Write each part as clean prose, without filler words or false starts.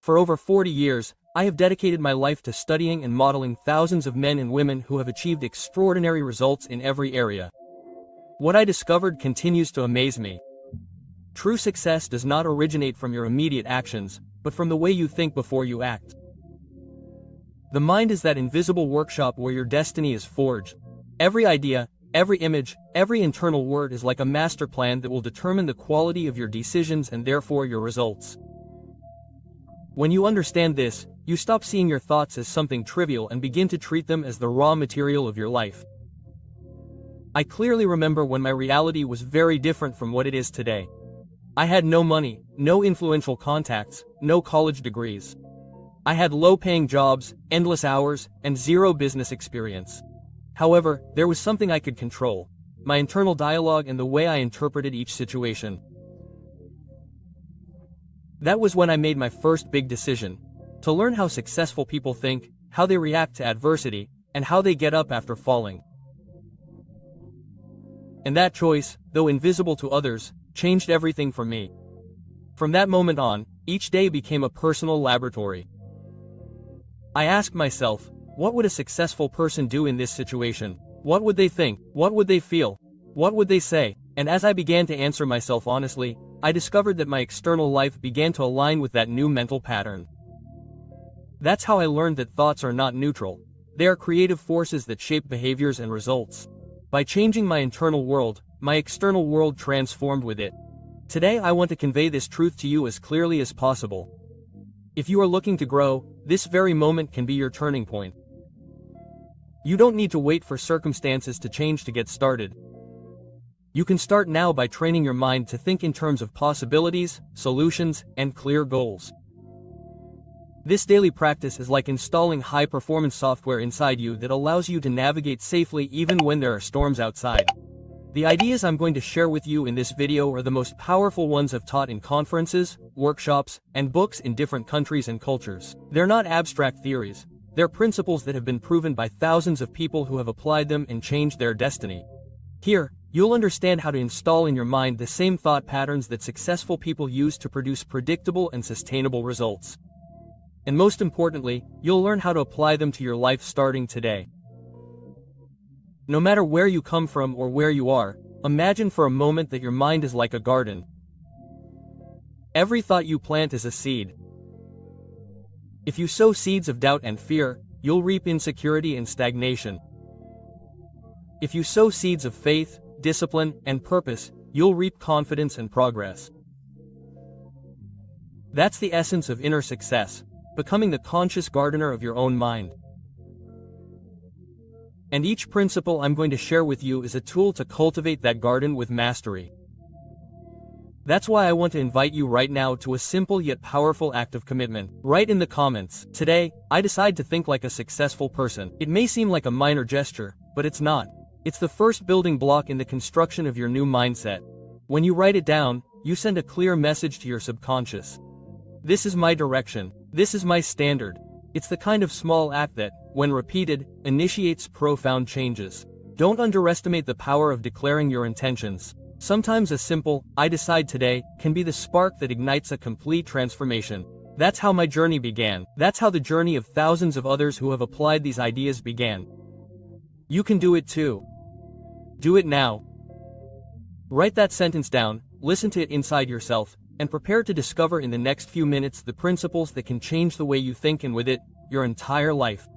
For over 40 years, I have dedicated my life to studying and modeling thousands of men and women who have achieved extraordinary results in every area. What I discovered continues to amaze me. True success does not originate from your immediate actions, but from the way you think before you act. The mind is that invisible workshop where your destiny is forged. Every idea, every image, every internal word is like a master plan that will determine the quality of your decisions and therefore your results. When you understand this, you stop seeing your thoughts as something trivial and begin to treat them as the raw material of your life. I clearly remember when my reality was very different from what it is today. I had no money, no influential contacts, no college degrees. I had low-paying jobs, endless hours, and zero business experience. However, there was something I could control: my internal dialogue and the way I interpreted each situation. That was when I made my first big decision: to learn how successful people think, how they react to adversity, and how they get up after falling. And that choice, though invisible to others, changed everything for me. From that moment on, each day became a personal laboratory. I asked myself, what would a successful person do in this situation? What would they think? What would they feel? What would they say? And as I began to answer myself honestly, I discovered that my external life began to align with that new mental pattern. That's how I learned that thoughts are not neutral. They are creative forces that shape behaviors and results. By changing my internal world, my external world transformed with it. Today I want to convey this truth to you as clearly as possible. If you are looking to grow, this very moment can be your turning point. You don't need to wait for circumstances to change to get started. You can start now by training your mind to think in terms of possibilities, solutions, and clear goals. This daily practice is like installing high-performance software inside you that allows you to navigate safely even when there are storms outside. The ideas I'm going to share with you in this video are the most powerful ones I've taught in conferences, workshops, and books in different countries and cultures. They're not abstract theories. They're principles that have been proven by thousands of people who have applied them and changed their destiny. Here, you'll understand how to install in your mind the same thought patterns that successful people use to produce predictable and sustainable results. And most importantly, you'll learn how to apply them to your life starting today. No matter where you come from or where you are, imagine for a moment that your mind is like a garden. Every thought you plant is a seed. If you sow seeds of doubt and fear, you'll reap insecurity and stagnation. If you sow seeds of faith, discipline, and purpose, you'll reap confidence and progress. That's the essence of inner success, becoming the conscious gardener of your own mind. And each principle I'm going to share with you is a tool to cultivate that garden with mastery. That's why I want to invite you right now to a simple yet powerful act of commitment. Write in the comments, "Today, I decide to think like a successful person." It may seem like a minor gesture, but it's not. It's the first building block in the construction of your new mindset. When you write it down, you send a clear message to your subconscious. This is my direction. This is my standard. It's the kind of small act that, when repeated, initiates profound changes. Don't underestimate the power of declaring your intentions. Sometimes a simple, "I decide today," can be the spark that ignites a complete transformation. That's how my journey began. That's how the journey of thousands of others who have applied these ideas began. You can do it too. Do it now. Write that sentence down, listen to it inside yourself, and prepare to discover in the next few minutes the principles that can change the way you think and with it, your entire life.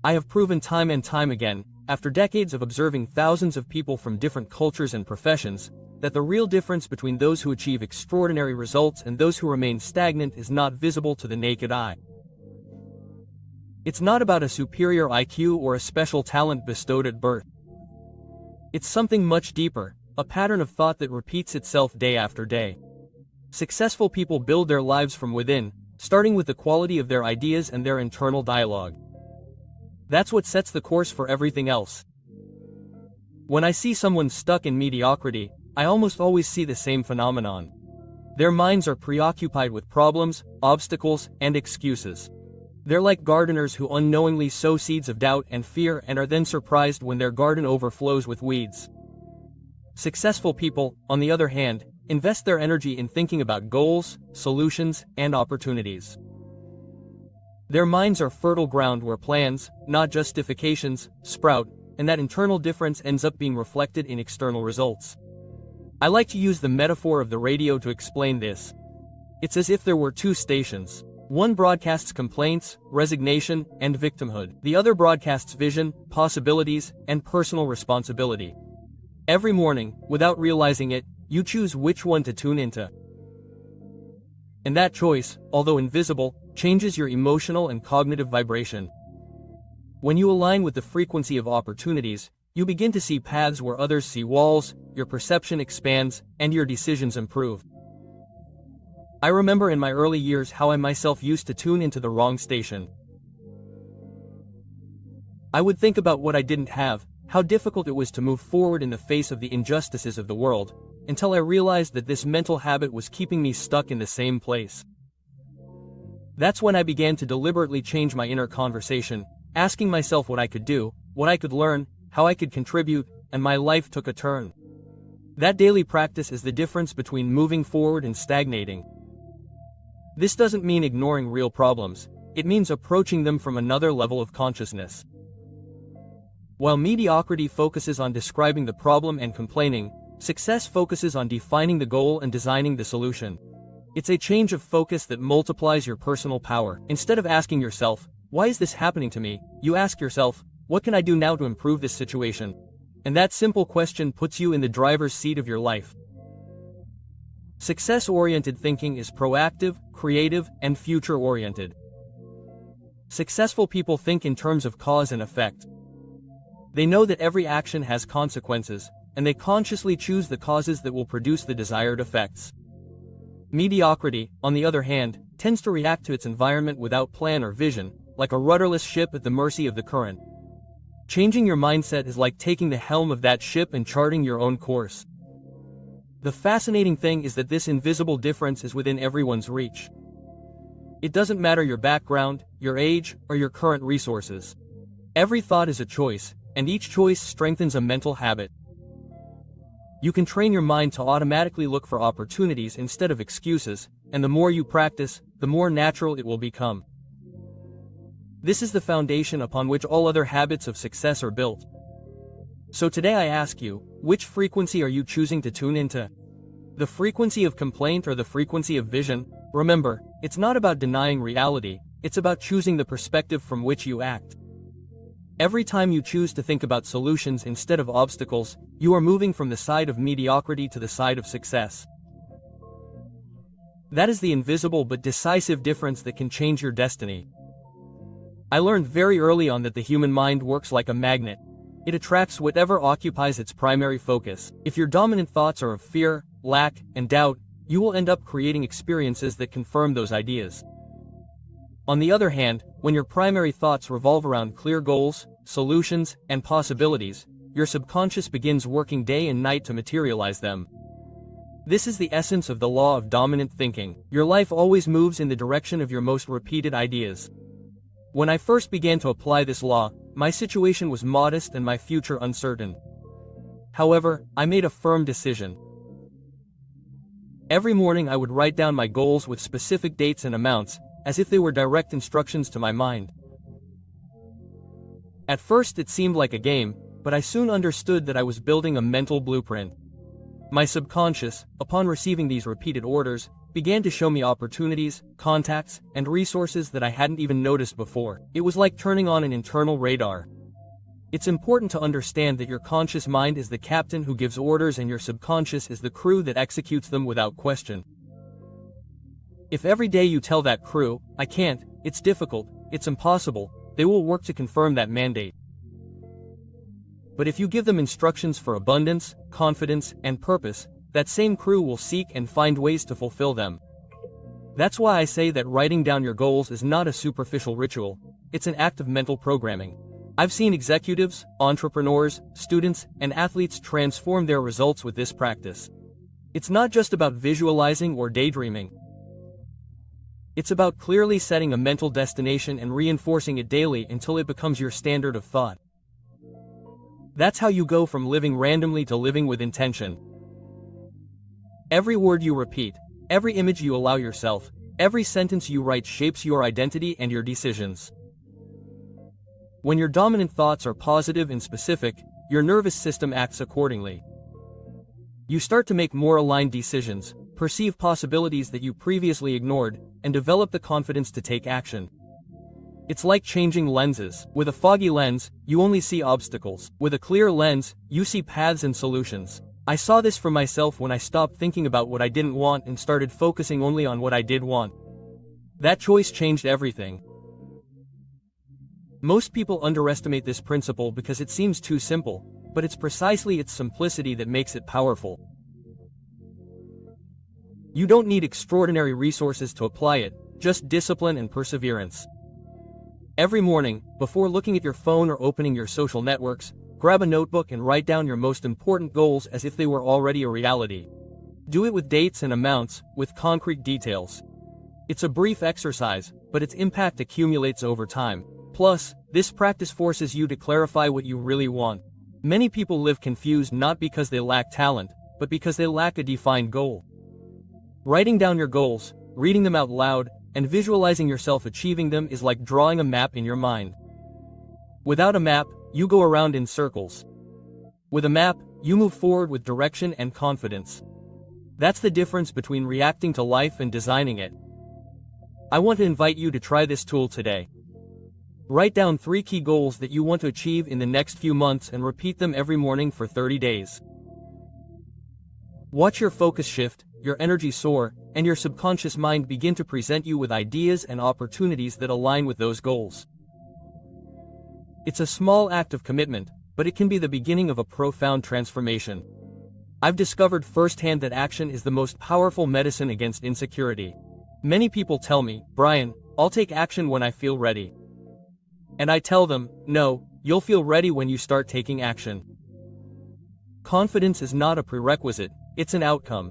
I have proven time and time again, after decades of observing thousands of people from different cultures and professions, that the real difference between those who achieve extraordinary results and those who remain stagnant is not visible to the naked eye. It's not about a superior IQ or a special talent bestowed at birth. It's something much deeper, a pattern of thought that repeats itself day after day. Successful people build their lives from within, starting with the quality of their ideas and their internal dialogue. That's what sets the course for everything else. When I see someone stuck in mediocrity, I almost always see the same phenomenon. Their minds are preoccupied with problems, obstacles, and excuses. They're like gardeners who unknowingly sow seeds of doubt and fear and are then surprised when their garden overflows with weeds. Successful people, on the other hand, invest their energy in thinking about goals, solutions, and opportunities. Their minds are fertile ground where plans, not justifications, sprout, and that internal difference ends up being reflected in external results. I like to use the metaphor of the radio to explain this. It's as if there were two stations. One broadcasts complaints, resignation, and victimhood. The other broadcasts vision, possibilities, and personal responsibility. Every morning, without realizing it, you choose which one to tune into. And that choice, although invisible, changes your emotional and cognitive vibration. When you align with the frequency of opportunities, you begin to see paths where others see walls, your perception expands, and your decisions improve. I remember in my early years how I myself used to tune into the wrong station. I would think about what I didn't have, how difficult it was to move forward in the face of the injustices of the world, until I realized that this mental habit was keeping me stuck in the same place. That's when I began to deliberately change my inner conversation, asking myself what I could do, what I could learn, how I could contribute, and my life took a turn. That daily practice is the difference between moving forward and stagnating. This doesn't mean ignoring real problems, it means approaching them from another level of consciousness. While mediocrity focuses on describing the problem and complaining, success focuses on defining the goal and designing the solution. It's a change of focus that multiplies your personal power. Instead of asking yourself, "Why is this happening to me?" you ask yourself, "What can I do now to improve this situation?" And that simple question puts you in the driver's seat of your life. Success-oriented thinking is proactive, creative, and future-oriented. Successful people think in terms of cause and effect. They know that every action has consequences, and they consciously choose the causes that will produce the desired effects. Mediocrity, on the other hand, tends to react to its environment without plan or vision, like a rudderless ship at the mercy of the current. Changing your mindset is like taking the helm of that ship and charting your own course. The fascinating thing is that this invisible difference is within everyone's reach. It doesn't matter your background, your age, or your current resources. Every thought is a choice, and each choice strengthens a mental habit. You can train your mind to automatically look for opportunities instead of excuses, and the more you practice, the more natural it will become. This is the foundation upon which all other habits of success are built. So today I ask you, which frequency are you choosing to tune into? The frequency of complaint or the frequency of vision? Remember, it's not about denying reality, it's about choosing the perspective from which you act. Every time you choose to think about solutions instead of obstacles, you are moving from the side of mediocrity to the side of success. That is the invisible but decisive difference that can change your destiny. I learned very early on that the human mind works like a magnet. It attracts whatever occupies its primary focus. If your dominant thoughts are of fear, lack, and doubt, you will end up creating experiences that confirm those ideas. On the other hand, when your primary thoughts revolve around clear goals, solutions, and possibilities, your subconscious begins working day and night to materialize them. This is the essence of the law of dominant thinking. Your life always moves in the direction of your most repeated ideas. When I first began to apply this law, my situation was modest and my future uncertain. However, I made a firm decision. Every morning I would write down my goals with specific dates and amounts, as if they were direct instructions to my mind. At first it seemed like a game, but I soon understood that I was building a mental blueprint. My subconscious, upon receiving these repeated orders, began to show me opportunities, contacts, and resources that I hadn't even noticed before. It was like turning on an internal radar. It's important to understand that your conscious mind is the captain who gives orders and your subconscious is the crew that executes them without question. If every day you tell that crew, "I can't, it's difficult, it's impossible," they will work to confirm that mandate. But if you give them instructions for abundance, confidence, and purpose, that same crew will seek and find ways to fulfill them. That's why I say that writing down your goals is not a superficial ritual, it's an act of mental programming. I've seen executives, entrepreneurs, students, and athletes transform their results with this practice. It's not just about visualizing or daydreaming. It's about clearly setting a mental destination and reinforcing it daily until it becomes your standard of thought. That's how you go from living randomly to living with intention. Every word you repeat, every image you allow yourself, every sentence you write shapes your identity and your decisions. When your dominant thoughts are positive and specific, your nervous system acts accordingly. You start to make more aligned decisions, perceive possibilities that you previously ignored, and develop the confidence to take action. It's like changing lenses. With a foggy lens, you only see obstacles. With a clear lens, you see paths and solutions. I saw this for myself when I stopped thinking about what I didn't want and started focusing only on what I did want. That choice changed everything. Most people underestimate this principle because it seems too simple, but it's precisely its simplicity that makes it powerful. You don't need extraordinary resources to apply it, just discipline and perseverance. Every morning, before looking at your phone or opening your social networks, grab a notebook and write down your most important goals as if they were already a reality. Do it with dates and amounts, with concrete details. It's a brief exercise, but its impact accumulates over time. Plus, this practice forces you to clarify what you really want. Many people live confused not because they lack talent, but because they lack a defined goal. Writing down your goals, reading them out loud, and visualizing yourself achieving them is like drawing a map in your mind. Without a map, you go around in circles. With a map, you move forward with direction and confidence. That's the difference between reacting to life and designing it. I want to invite you to try this tool today. Write down 3 key goals that you want to achieve in the next few months and repeat them every morning for 30 days. Watch your focus shift, your energy soar, and your subconscious mind begin to present you with ideas and opportunities that align with those goals. It's a small act of commitment, but it can be the beginning of a profound transformation. I've discovered firsthand that action is the most powerful medicine against insecurity. Many people tell me, Brian, I'll take action when I feel ready. And I tell them, no, you'll feel ready when you start taking action. Confidence is not a prerequisite, it's an outcome.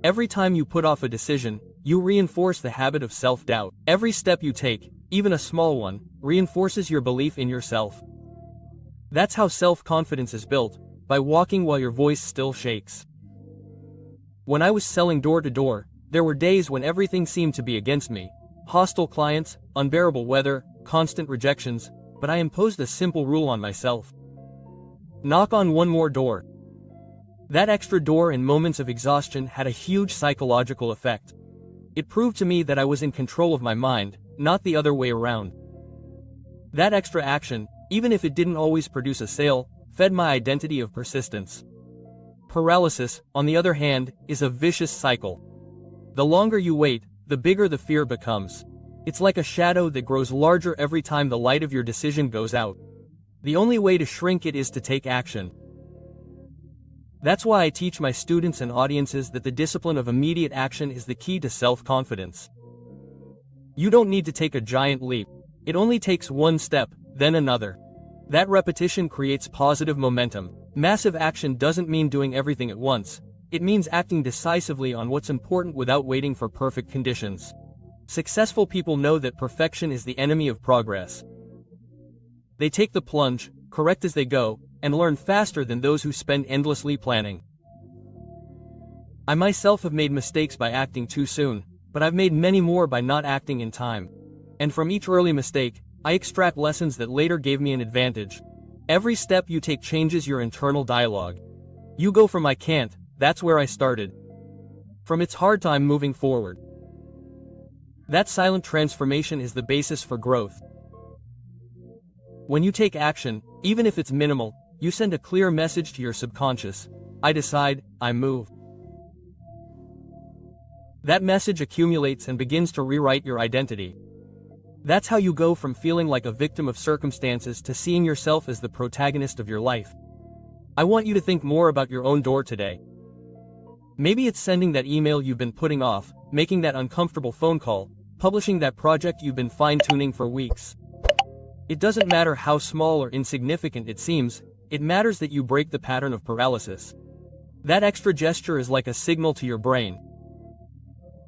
Every time you put off a decision, you reinforce the habit of self-doubt. Every step you take, even a small one, reinforces your belief in yourself. That's how self-confidence is built, by walking while your voice still shakes. When I was selling door to door, there were days when everything seemed to be against me. Hostile clients, unbearable weather, constant rejections, but I imposed a simple rule on myself. Knock on one more door. That extra door in moments of exhaustion had a huge psychological effect. It proved to me that I was in control of my mind, not the other way around. That extra action, even if it didn't always produce a sale, fed my identity of persistence. Paralysis, on the other hand, is a vicious cycle. The longer you wait, the bigger the fear becomes. It's like a shadow that grows larger every time the light of your decision goes out. The only way to shrink it is to take action. That's why I teach my students and audiences that the discipline of immediate action is the key to self-confidence. You don't need to take a giant leap. It only takes one step, then another. That repetition creates positive momentum. Massive action doesn't mean doing everything at once. It means acting decisively on what's important without waiting for perfect conditions. Successful people know that perfection is the enemy of progress. They take the plunge, correct as they go, and learn faster than those who spend endlessly planning. I myself have made mistakes by acting too soon, but I've made many more by not acting in time. And from each early mistake, I extract lessons that later gave me an advantage. Every step you take changes your internal dialogue. You go from I can't, that's where I started. From it's hard time moving forward. That silent transformation is the basis for growth. When you take action, even if it's minimal, you send a clear message to your subconscious. I decide, I move. That message accumulates and begins to rewrite your identity. That's how you go from feeling like a victim of circumstances to seeing yourself as the protagonist of your life. I want you to think more about your own door today. Maybe it's sending that email you've been putting off, making that uncomfortable phone call, publishing that project you've been fine-tuning for weeks. It doesn't matter how small or insignificant it seems, it matters that you break the pattern of paralysis. That extra gesture is like a signal to your brain.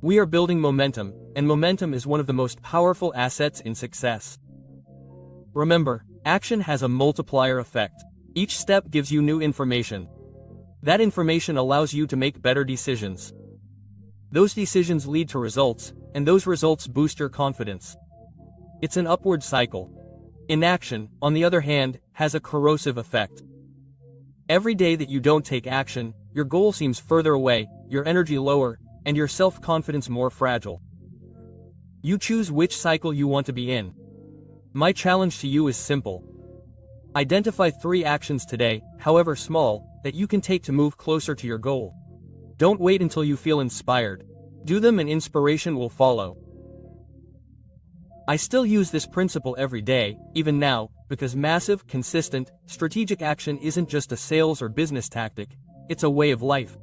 We are building momentum, and momentum is one of the most powerful assets in success. Remember, action has a multiplier effect. Each step gives you new information. That information allows you to make better decisions. Those decisions lead to results, and those results boost your confidence. It's an upward cycle. Inaction, on the other hand, has a corrosive effect. Every day that you don't take action, your goal seems further away, your energy lower, and your self-confidence more fragile. You choose which cycle you want to be in. My challenge to you is simple. Identify 3 actions today, however small, that you can take to move closer to your goal. Don't wait until you feel inspired. Do them and inspiration will follow. I still use this principle every day, even now, because massive, consistent, strategic action isn't just a sales or business tactic, it's a way of life.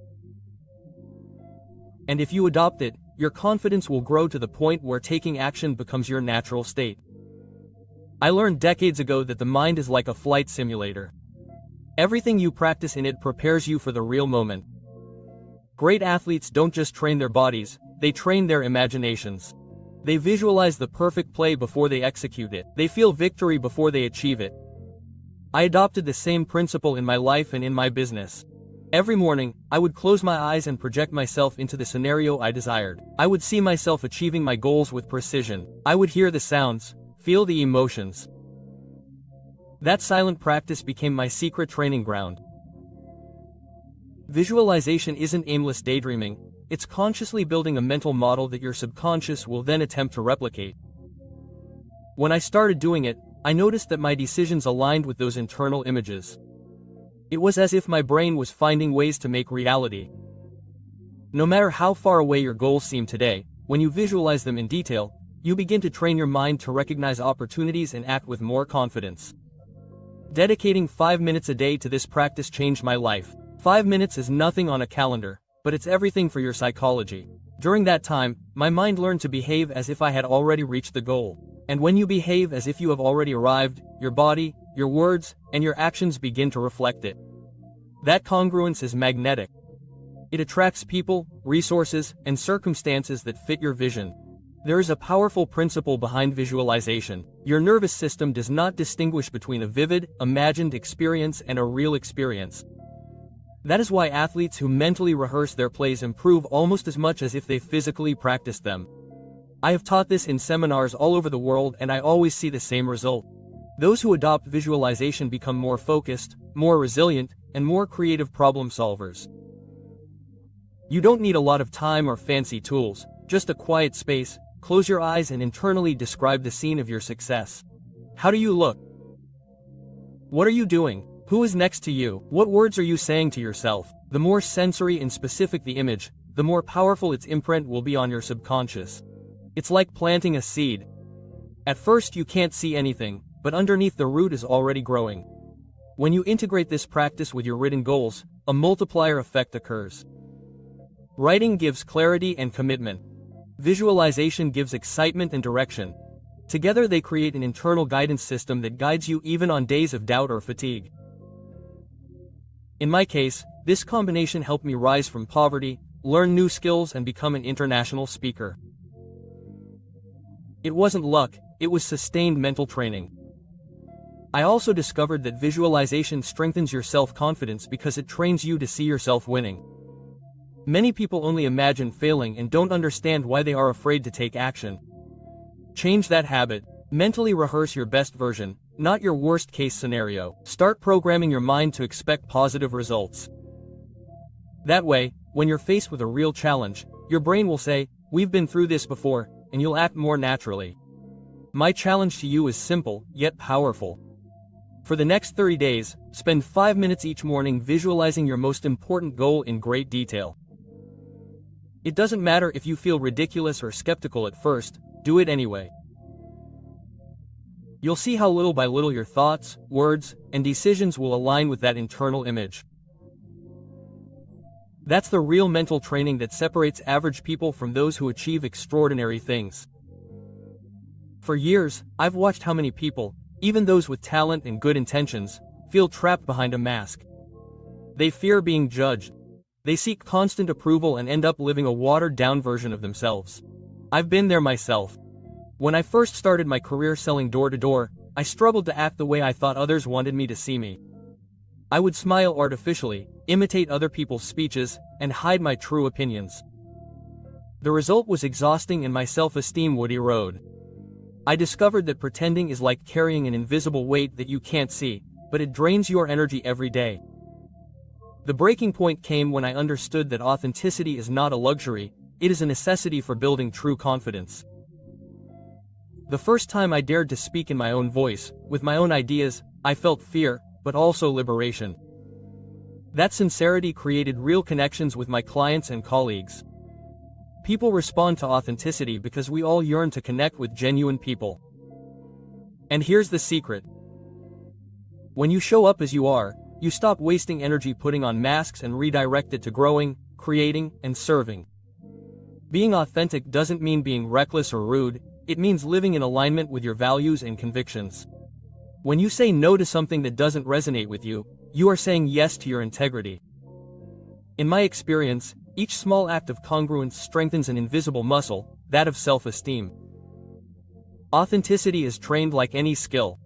And if you adopt it, your confidence will grow to the point where taking action becomes your natural state. I learned decades ago that the mind is like a flight simulator. Everything you practice in it prepares you for the real moment. Great athletes don't just train their bodies, they train their imaginations. They visualize the perfect play before they execute it. They feel victory before they achieve it. I adopted the same principle in my life and in my business. Every morning, I would close my eyes and project myself into the scenario I desired. I would see myself achieving my goals with precision. I would hear the sounds, feel the emotions. That silent practice became my secret training ground. Visualization isn't aimless daydreaming, it's consciously building a mental model that your subconscious will then attempt to replicate. When I started doing it, I noticed that my decisions aligned with those internal images. It was as if my brain was finding ways to make reality. No matter how far away your goals seem today, when you visualize them in detail, you begin to train your mind to recognize opportunities and act with more confidence. Dedicating 5 minutes a day to this practice changed my life. 5 minutes is nothing on a calendar, but it's everything for your psychology. During that time, my mind learned to behave as if I had already reached the goal. And when you behave as if you have already arrived, your body, your words, and your actions begin to reflect it. That congruence is magnetic. It attracts people, resources, and circumstances that fit your vision. There is a powerful principle behind visualization. Your nervous system does not distinguish between a vivid, imagined experience and a real experience. That is why athletes who mentally rehearse their plays improve almost as much as if they physically practiced them. I have taught this in seminars all over the world and I always see the same result. Those who adopt visualization become more focused, more resilient, and more creative problem solvers. You don't need a lot of time or fancy tools, just a quiet space. Close your eyes and internally describe the scene of your success. How do you look? What are you doing? Who is next to you? What words are you saying to yourself? The more sensory and specific the image, the more powerful its imprint will be on your subconscious. It's like planting a seed. At first you can't see anything, but underneath the root is already growing. When you integrate this practice with your written goals, a multiplier effect occurs. Writing gives clarity and commitment. Visualization gives excitement and direction. Together they create an internal guidance system that guides you even on days of doubt or fatigue. In my case, this combination helped me rise from poverty, learn new skills and become an international speaker. It wasn't luck, it was sustained mental training. I also discovered that visualization strengthens your self-confidence because it trains you to see yourself winning. Many people only imagine failing and don't understand why they are afraid to take action. Change that habit. Mentally rehearse your best version, not your worst-case scenario. Start programming your mind to expect positive results. That way, when you're faced with a real challenge, your brain will say, "We've been through this before," and you'll act more naturally. My challenge to you is simple, yet powerful. For the next 30 days, spend 5 minutes each morning visualizing your most important goal in great detail. It doesn't matter if you feel ridiculous or skeptical at first, do it anyway. You'll see how little by little your thoughts, words, and decisions will align with that internal image. That's the real mental training that separates average people from those who achieve extraordinary things. For years, I've watched how many people, even those with talent and good intentions, feel trapped behind a mask. They fear being judged. They seek constant approval and end up living a watered-down version of themselves. I've been there myself. When I first started my career selling door-to-door, I struggled to act the way I thought others wanted me to see me. I would smile artificially, imitate other people's speeches, and hide my true opinions. The result was exhausting and my self-esteem would erode. I discovered that pretending is like carrying an invisible weight that you can't see, but it drains your energy every day. The breaking point came when I understood that authenticity is not a luxury, it is a necessity for building true confidence. The first time I dared to speak in my own voice, with my own ideas, I felt fear, but also liberation. That sincerity created real connections with my clients and colleagues. People respond to authenticity because we all yearn to connect with genuine people. And here's the secret. When you show up as you are, you stop wasting energy putting on masks and redirect it to growing, creating, and serving. Being authentic doesn't mean being reckless or rude, it means living in alignment with your values and convictions. When you say no to something that doesn't resonate with you, you are saying yes to your integrity. In my experience, each small act of congruence strengthens an invisible muscle, that of self-esteem. Authenticity is trained like any skill.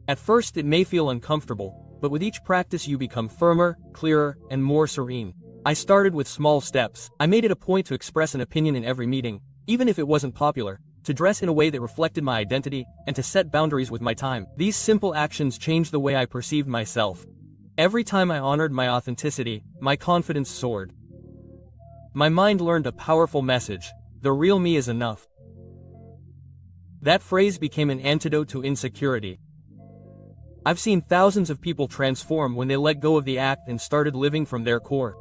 At first it may feel uncomfortable, but with each practice you become firmer, clearer, and more serene. I started with small steps. I made it a point to express an opinion in every meeting, even if it wasn't popular, to dress in a way that reflected my identity, and to set boundaries with my time. These simple actions changed the way I perceived myself. Every time I honored my authenticity, my confidence soared. My mind learned a powerful message: the real me is enough. That phrase became an antidote to insecurity. I've seen thousands of people transform when they let go of the act and started living from their core.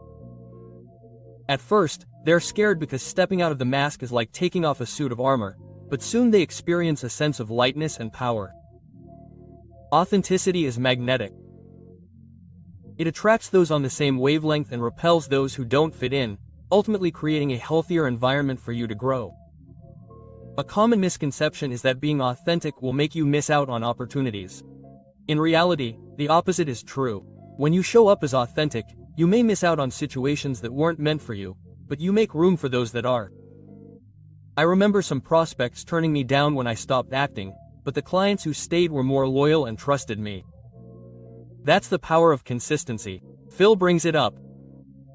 At first, they're scared because stepping out of the mask is like taking off a suit of armor, but soon they experience a sense of lightness and power. Authenticity is magnetic. It attracts those on the same wavelength and repels those who don't fit in, ultimately creating a healthier environment for you to grow. A common misconception is that being authentic will make you miss out on opportunities. In reality, the opposite is true. When you show up as authentic, you may miss out on situations that weren't meant for you, but you make room for those that are. I remember some prospects turning me down when I stopped acting, but the clients who stayed were more loyal and trusted me. That's the power of consistency. Phil brings it up.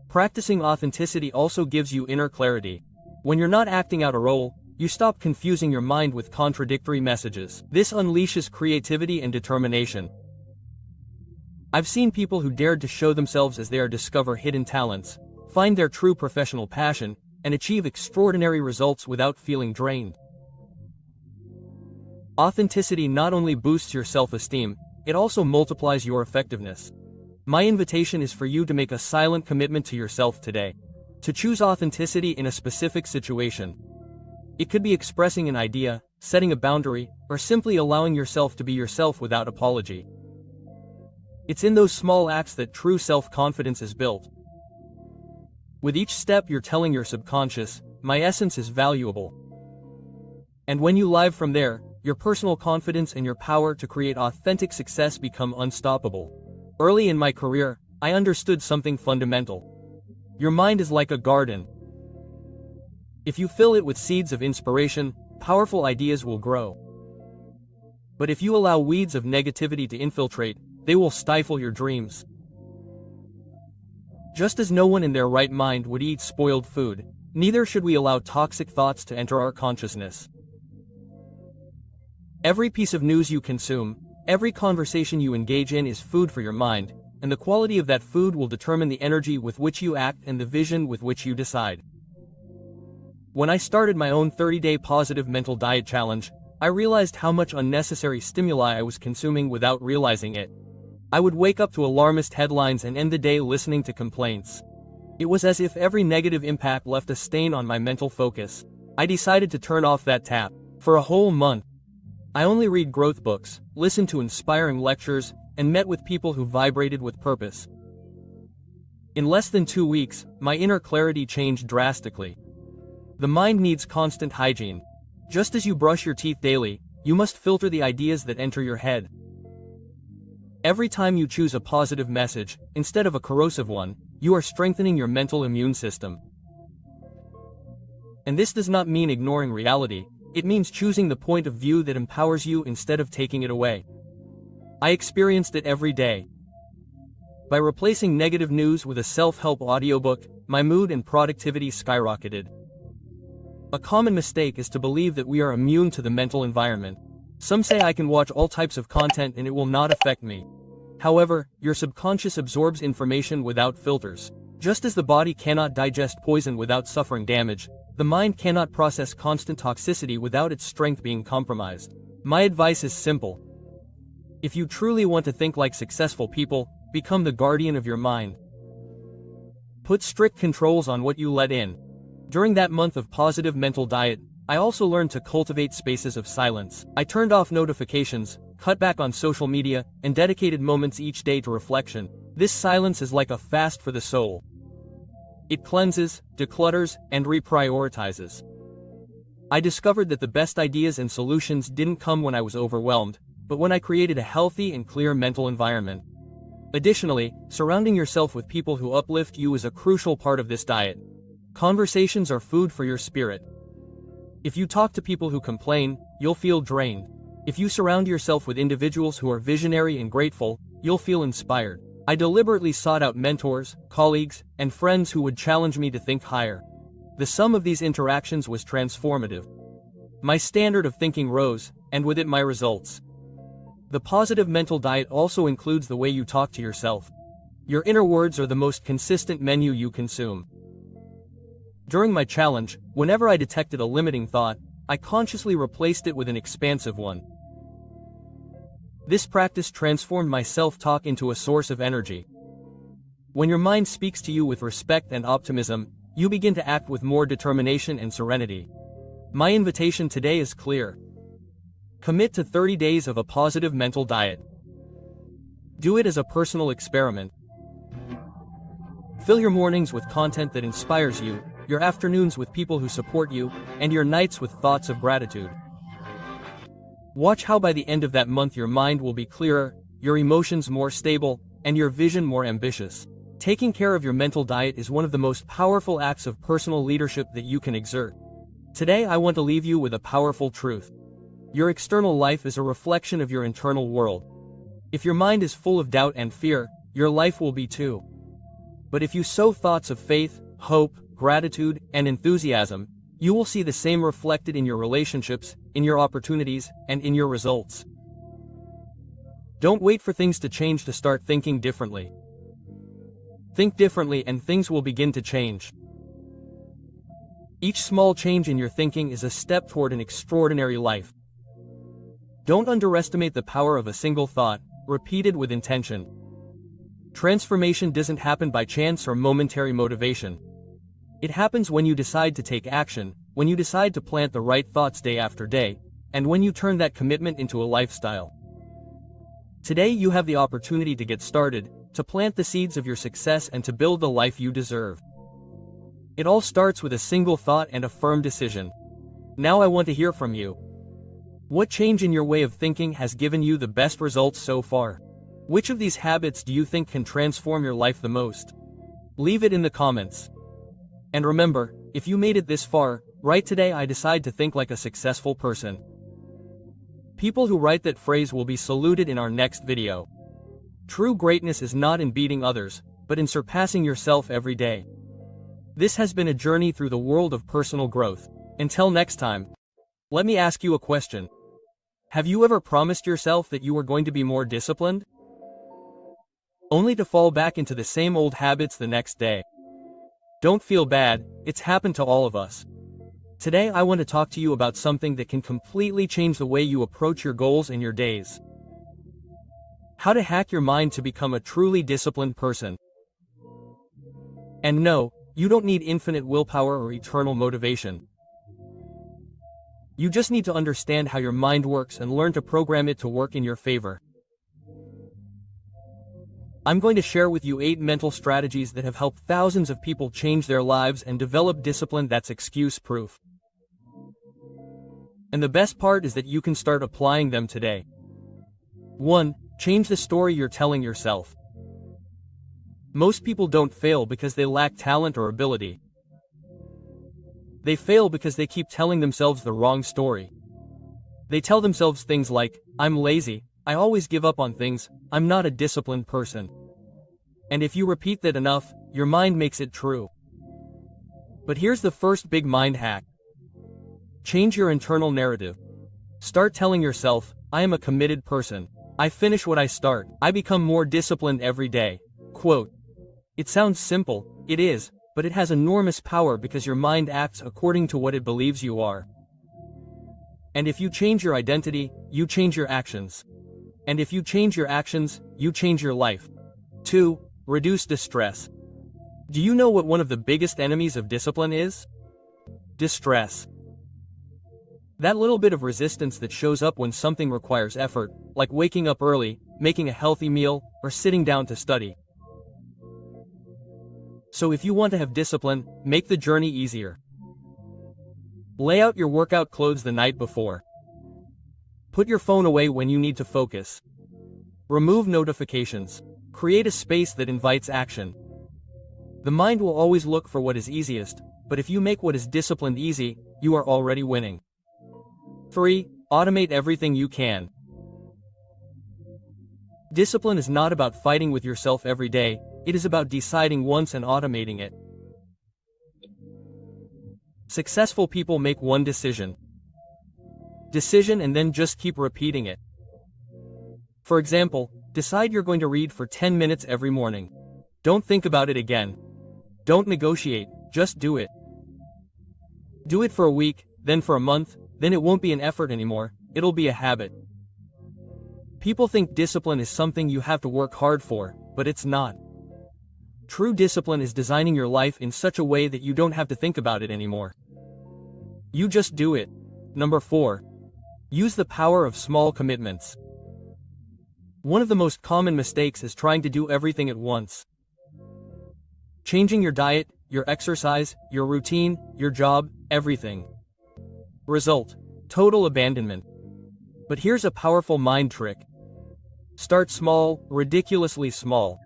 Practicing authenticity also gives you inner clarity. When you're not acting out a role, you stop confusing your mind with contradictory messages. This unleashes creativity and determination. I've seen people who dared to show themselves as they are discover hidden talents, find their true professional passion, and achieve extraordinary results without feeling drained. Authenticity not only boosts your self-esteem, it also multiplies your effectiveness. My invitation is for you to make a silent commitment to yourself today. To choose authenticity in a specific situation. It could be expressing an idea, setting a boundary, or simply allowing yourself to be yourself without apology. It's in those small acts that true self-confidence is built. With each step you're telling your subconscious, my essence is valuable. And when you live from there, your personal confidence and your power to create authentic success become unstoppable. Early in my career, I understood something fundamental. Your mind is like a garden. If you fill it with seeds of inspiration, powerful ideas will grow. But if you allow weeds of negativity to infiltrate, they will stifle your dreams. Just as no one in their right mind would eat spoiled food, neither should we allow toxic thoughts to enter our consciousness. Every piece of news you consume, every conversation you engage in is food for your mind, and the quality of that food will determine the energy with which you act and the vision with which you decide. When I started my own 30-day positive mental diet challenge, I realized how much unnecessary stimuli I was consuming without realizing it. I would wake up to alarmist headlines and end the day listening to complaints. It was as if every negative impact left a stain on my mental focus. I decided to turn off that tap. For a whole month, I only read growth books, listened to inspiring lectures, and met with people who vibrated with purpose. In less than 2 weeks, my inner clarity changed drastically. The mind needs constant hygiene. Just as you brush your teeth daily, you must filter the ideas that enter your head. Every time you choose a positive message, instead of a corrosive one, you are strengthening your mental immune system. And this does not mean ignoring reality, it means choosing the point of view that empowers you instead of taking it away. I experienced it every day. By replacing negative news with a self-help audiobook, my mood and productivity skyrocketed. A common mistake is to believe that we are immune to the mental environment. Some say I can watch all types of content and it will not affect me. However, your subconscious absorbs information without filters. Just as the body cannot digest poison without suffering damage, the mind cannot process constant toxicity without its strength being compromised. My advice is simple. If you truly want to think like successful people, become the guardian of your mind. Put strict controls on what you let in. During that month of positive mental diet, I also learned to cultivate spaces of silence. I turned off notifications, cut back on social media, and dedicated moments each day to reflection. This silence is like a fast for the soul. It cleanses, declutters, and reprioritizes. I discovered that the best ideas and solutions didn't come when I was overwhelmed, but when I created a healthy and clear mental environment. Additionally, surrounding yourself with people who uplift you is a crucial part of this diet. Conversations are food for your spirit. If you talk to people who complain, you'll feel drained. If you surround yourself with individuals who are visionary and grateful, you'll feel inspired. I deliberately sought out mentors, colleagues, and friends who would challenge me to think higher. The sum of these interactions was transformative. My standard of thinking rose, and with it my results. The positive mental diet also includes the way you talk to yourself. Your inner words are the most consistent menu you consume. During my challenge, whenever I detected a limiting thought, I consciously replaced it with an expansive one. This practice transformed my self-talk into a source of energy. When your mind speaks to you with respect and optimism, you begin to act with more determination and serenity. My invitation today is clear. Commit to 30 days of a positive mental diet. Do it as a personal experiment. Fill your mornings with content that inspires you, your afternoons with people who support you, and your nights with thoughts of gratitude. Watch how by the end of that month your mind will be clearer, your emotions more stable, and your vision more ambitious. Taking care of your mental diet is one of the most powerful acts of personal leadership that you can exert. Today I want to leave you with a powerful truth. Your external life is a reflection of your internal world. If your mind is full of doubt and fear, your life will be too. But if you sow thoughts of faith, hope, gratitude, and enthusiasm, you will see the same reflected in your relationships, in your opportunities, and in your results. Don't wait for things to change to start thinking differently. Think differently and things will begin to change. Each small change in your thinking is a step toward an extraordinary life. Don't underestimate the power of a single thought, repeated with intention. Transformation doesn't happen by chance or momentary motivation. It happens when you decide to take action, when you decide to plant the right thoughts day after day, and when you turn that commitment into a lifestyle. Today you have the opportunity to get started, to plant the seeds of your success and to build the life you deserve. It all starts with a single thought and a firm decision. Now I want to hear from you. What change in your way of thinking has given you the best results so far? Which of these habits do you think can transform your life the most? Leave it in the comments. And remember, if you made it this far, write "Today I decide to think like a successful person." People who write that phrase will be saluted in our next video. True greatness is not in beating others, but in surpassing yourself every day. This has been a journey through the world of personal growth. Until next time, let me ask you a question. Have you ever promised yourself that you were going to be more disciplined? Only to fall back into the same old habits the next day. Don't feel bad, it's happened to all of us. Today I want to talk to you about something that can completely change the way you approach your goals and your days. How to hack your mind to become a truly disciplined person. And no, you don't need infinite willpower or eternal motivation. You just need to understand how your mind works and learn to program it to work in your favor. I'm going to share with you 8 mental strategies that have helped thousands of people change their lives and develop discipline that's excuse-proof. And the best part is that you can start applying them today. 1. Change the story you're telling yourself. Most people don't fail because they lack talent or ability. They fail because they keep telling themselves the wrong story. They tell themselves things like, "I'm lazy, I always give up on things, I'm not a disciplined person." And if you repeat that enough, your mind makes it true. But here's the first big mind hack. Change your internal narrative. Start telling yourself, I am a committed person. I finish what I start. I become more disciplined every day. Quote. It sounds simple, it is, but it has enormous power because your mind acts according to what it believes you are. And if you change your identity, you change your actions. And if you change your actions, you change your life. 2. Reduce distress. Do you know what one of the biggest enemies of discipline is? Distress. That little bit of resistance that shows up when something requires effort, like waking up early, making a healthy meal, or sitting down to study. So if you want to have discipline, make the journey easier. Lay out your workout clothes the night before. Put your phone away when you need to focus. Remove notifications. Create a space that invites action. The mind will always look for what is easiest, but if you make what is disciplined easy, you are already winning. 3. Automate everything you can. Discipline is not about fighting with yourself every day, it is about deciding once and automating it. Successful people make one decision and then just keep repeating it. For example, decide you're going to read for 10 minutes every morning. Don't think about it again. Don't negotiate, just do it. Do it for a week, then for a month, then it won't be an effort anymore, it'll be a habit. People think discipline is something you have to work hard for, but it's not. True discipline is designing your life in such a way that you don't have to think about it anymore. You just do it. Number 4. Use the power of small commitments. One of the most common mistakes is trying to do everything at once. Changing your diet, your exercise, your routine, your job, everything. Result: total abandonment. But here's a powerful mind trick. Start small, ridiculously small.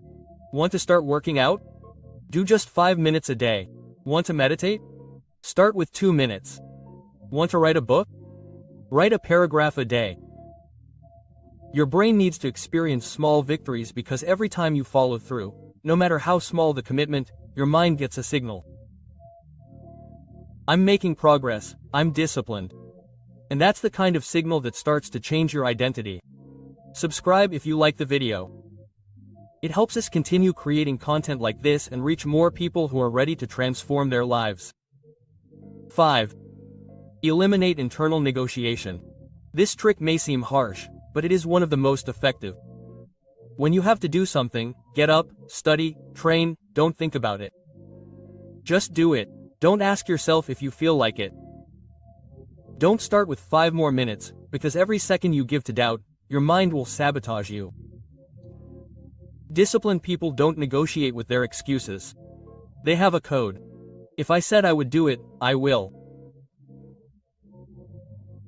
Want to start working out? Do just 5 minutes a day. Want to meditate? Start with 2 minutes. Want to write a book? Write a paragraph a day. Your brain needs to experience small victories because every time you follow through, no matter how small the commitment, your mind gets a signal. I'm making progress, I'm disciplined. And that's the kind of signal that starts to change your identity. Subscribe if you like the video. It helps us continue creating content like this and reach more people who are ready to transform their lives. 5. Eliminate internal negotiation. This trick may seem harsh, but it is one of the most effective. When you have to do something, get up, study, train, don't think about it. Just do it. Don't ask yourself if you feel like it. Don't start with 5 more minutes, because every second you give to doubt, your mind will sabotage you. Disciplined people don't negotiate with their excuses. They have a code. If I said I would do it, I will.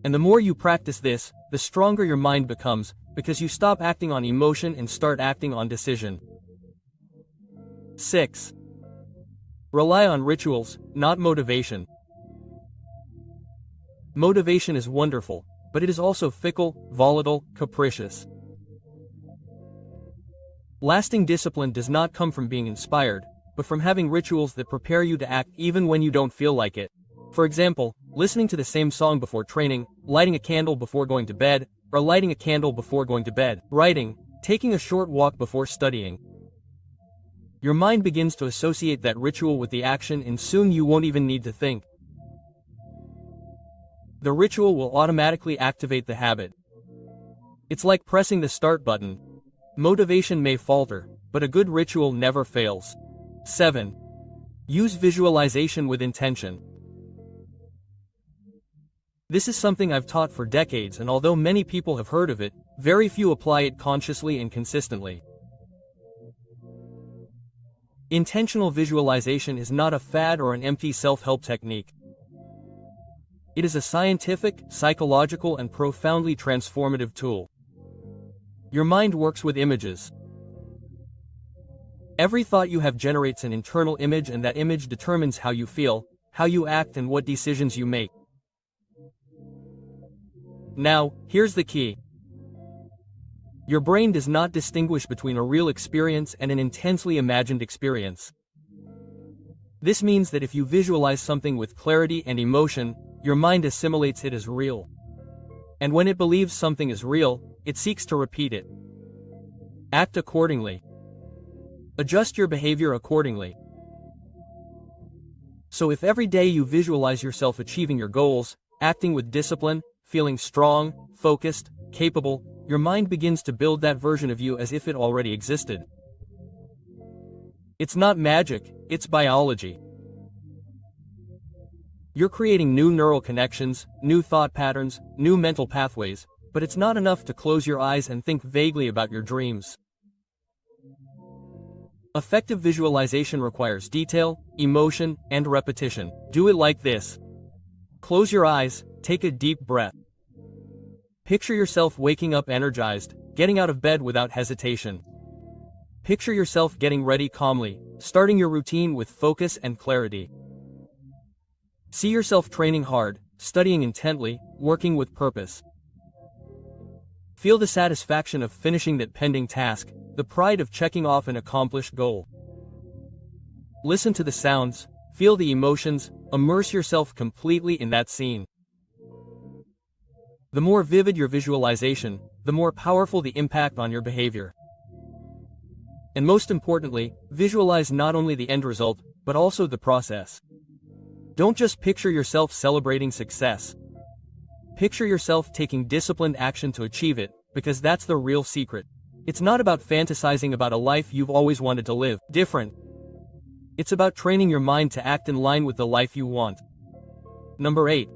And the more you practice this, the stronger your mind becomes, because you stop acting on emotion and start acting on decision. 6. Rely on rituals, not motivation. Motivation is wonderful, but it is also fickle, volatile, capricious. Lasting discipline does not come from being inspired, but from having rituals that prepare you to act even when you don't feel like it. For example, listening to the same song before training, lighting a candle before going to bed, or lighting a candle before going to bed, writing, taking a short walk before studying. Your mind begins to associate that ritual with the action and soon you won't even need to think. The ritual will automatically activate the habit. It's like pressing the start button. Motivation may falter, but a good ritual never fails. 7. Use visualization with intention. This is something I've taught for decades, and although many people have heard of it, very few apply it consciously and consistently. Intentional visualization is not a fad or an empty self-help technique. It is a scientific, psychological, and profoundly transformative tool. Your mind works with images. Every thought you have generates an internal image, and that image determines how you feel, how you act, and what decisions you make. Now, here's the key. Your brain does not distinguish between a real experience and an intensely imagined experience. This means that if you visualize something with clarity and emotion, your mind assimilates it as real. And when it believes something is real, it seeks to repeat it. Act accordingly. Adjust your behavior accordingly. So if every day you visualize yourself achieving your goals, acting with discipline, feeling strong, focused, capable, your mind begins to build that version of you as if it already existed. It's not magic, it's biology. You're creating new neural connections, new thought patterns, new mental pathways, but it's not enough to close your eyes and think vaguely about your dreams. Effective visualization requires detail, emotion, and repetition. Do it like this. Close your eyes, take a deep breath. Picture yourself waking up energized, getting out of bed without hesitation. Picture yourself getting ready calmly, starting your routine with focus and clarity. See yourself training hard, studying intently, working with purpose. Feel the satisfaction of finishing that pending task, the pride of checking off an accomplished goal. Listen to the sounds, feel the emotions, immerse yourself completely in that scene. The more vivid your visualization, the more powerful the impact on your behavior. And most importantly, visualize not only the end result, but also the process. Don't just picture yourself celebrating success. Picture yourself taking disciplined action to achieve it, because that's the real secret. It's not about fantasizing about a life you've always wanted to live. Different. It's about training your mind to act in line with the life you want. Number 8.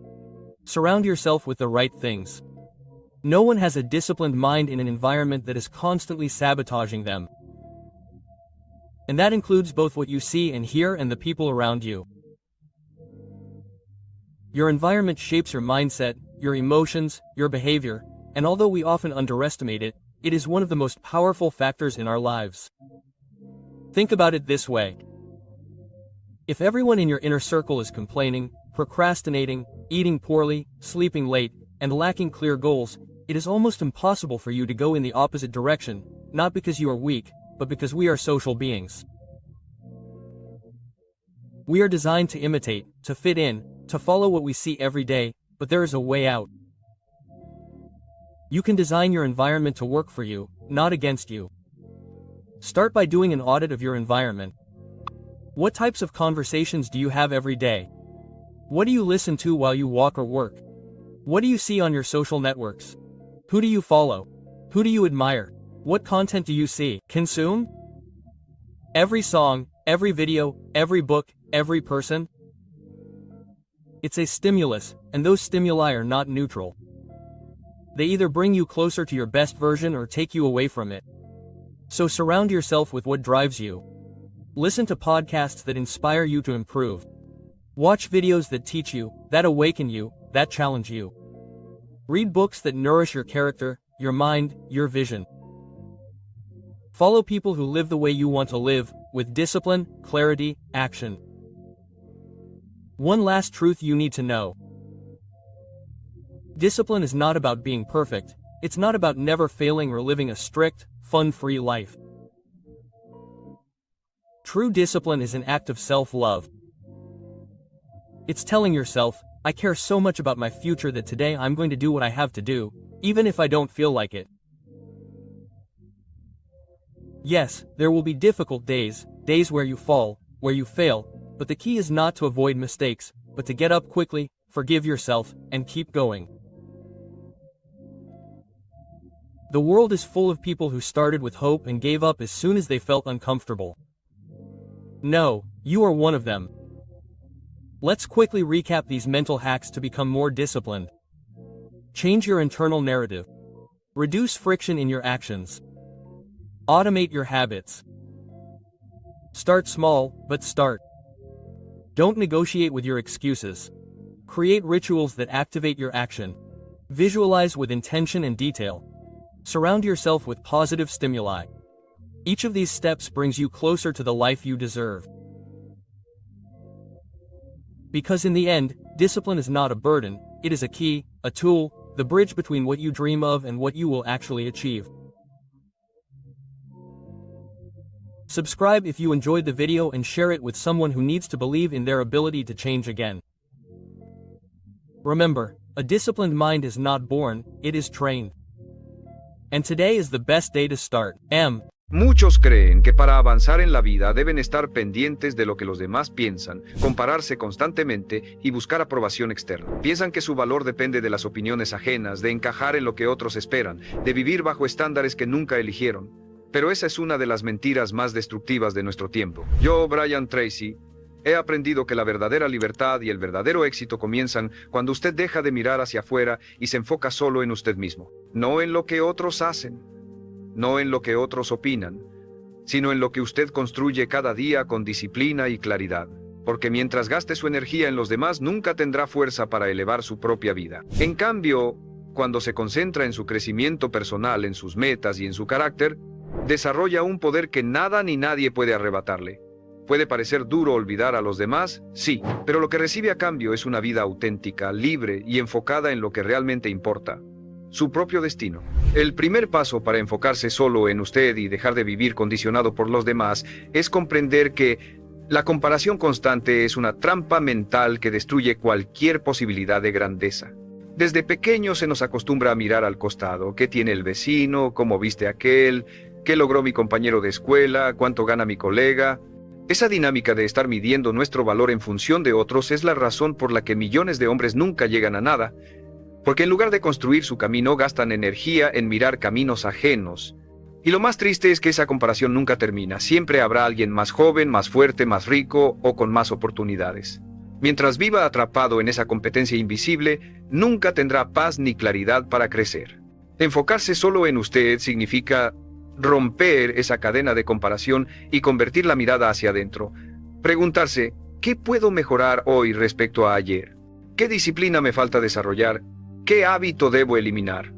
Surround yourself with the right things. No one has a disciplined mind in an environment that is constantly sabotaging them. And that includes both what you see and hear and the people around you. Your environment shapes your mindset, your emotions, your behavior, and although we often underestimate it, it is one of the most powerful factors in our lives. Think about it this way. If everyone in your inner circle is complaining, procrastinating, eating poorly, sleeping late, and lacking clear goals, it is almost impossible for you to go in the opposite direction, not because you are weak, but because we are social beings. We are designed to imitate, to fit in, to follow what we see every day, but there is a way out. You can design your environment to work for you, not against you. Start by doing an audit of your environment. What types of conversations do you have every day? What do you listen to while you walk or work? What do you see on your social networks? Who do you follow? Who do you admire? What content do you see, consume? Every song, every video, every book, every person? It's a stimulus, and those stimuli are not neutral. They either bring you closer to your best version or take you away from it. So surround yourself with what drives you. Listen to podcasts that inspire you to improve. Watch videos that teach you, that awaken you, that challenge you. Read books that nourish your character, your mind, your vision. Follow people who live the way you want to live, with discipline, clarity, action. One last truth you need to know. Discipline is not about being perfect, it's not about never failing or living a strict, fun-free life. True discipline is an act of self-love. It's telling yourself, I care so much about my future that today I'm going to do what I have to do, even if I don't feel like it. Yes, there will be difficult days, days where you fall, where you fail, but the key is not to avoid mistakes, but to get up quickly, forgive yourself, and keep going. The world is full of people who started with hope and gave up as soon as they felt uncomfortable. No, you are one of them. Let's quickly recap these mental hacks to become more disciplined. Change your internal narrative. Reduce friction in your actions. Automate your habits. Start small, but start. Don't negotiate with your excuses. Create rituals that activate your action. Visualize with intention and detail. Surround yourself with positive stimuli. Each of these steps brings you closer to the life you deserve. Because in the end, discipline is not a burden, it is a key, a tool, the bridge between what you dream of and what you will actually achieve. Subscribe if you enjoyed the video and share it with someone who needs to believe in their ability to change again. Remember, a disciplined mind is not born, it is trained. And today is the best day to start. Muchos creen que para avanzar en la vida deben estar pendientes de lo que los demás piensan, compararse constantemente y buscar aprobación externa. Piensan que su valor depende de las opiniones ajenas, de encajar en lo que otros esperan, de vivir bajo estándares que nunca eligieron. Pero esa es una de las mentiras más destructivas de nuestro tiempo. Yo, Brian Tracy, he aprendido que la verdadera libertad y el verdadero éxito comienzan cuando usted deja de mirar hacia afuera y se enfoca solo en usted mismo. No en lo que otros hacen, no en lo que otros opinan, sino en lo que usted construye cada día con disciplina y claridad. Porque mientras gaste su energía en los demás, nunca tendrá fuerza para elevar su propia vida. En cambio, cuando se concentra en su crecimiento personal, en sus metas y en su carácter, desarrolla un poder que nada ni nadie puede arrebatarle. Puede parecer duro olvidar a los demás, sí, pero lo que recibe a cambio es una vida auténtica, libre y enfocada en lo que realmente importa: su propio destino. El primer paso para enfocarse solo en usted y dejar de vivir condicionado por los demás es comprender que la comparación constante es una trampa mental que destruye cualquier posibilidad de grandeza. Desde pequeño se nos acostumbra a mirar al costado: ¿qué tiene el vecino? ¿Cómo viste aquel? ¿Qué logró mi compañero de escuela? ¿Cuánto gana mi colega? Esa dinámica de estar midiendo nuestro valor en función de otros es la razón por la que millones de hombres nunca llegan a nada, porque en lugar de construir su camino gastan energía en mirar caminos ajenos. Y lo más triste es que esa comparación nunca termina. Siempre habrá alguien más joven, más fuerte, más rico o con más oportunidades. Mientras viva atrapado en esa competencia invisible, nunca tendrá paz ni claridad para crecer. Enfocarse solo en usted significa romper esa cadena de comparación y convertir la mirada hacia adentro. Preguntarse: ¿qué puedo mejorar hoy respecto a ayer? ¿Qué disciplina me falta desarrollar? ¿Qué hábito debo eliminar?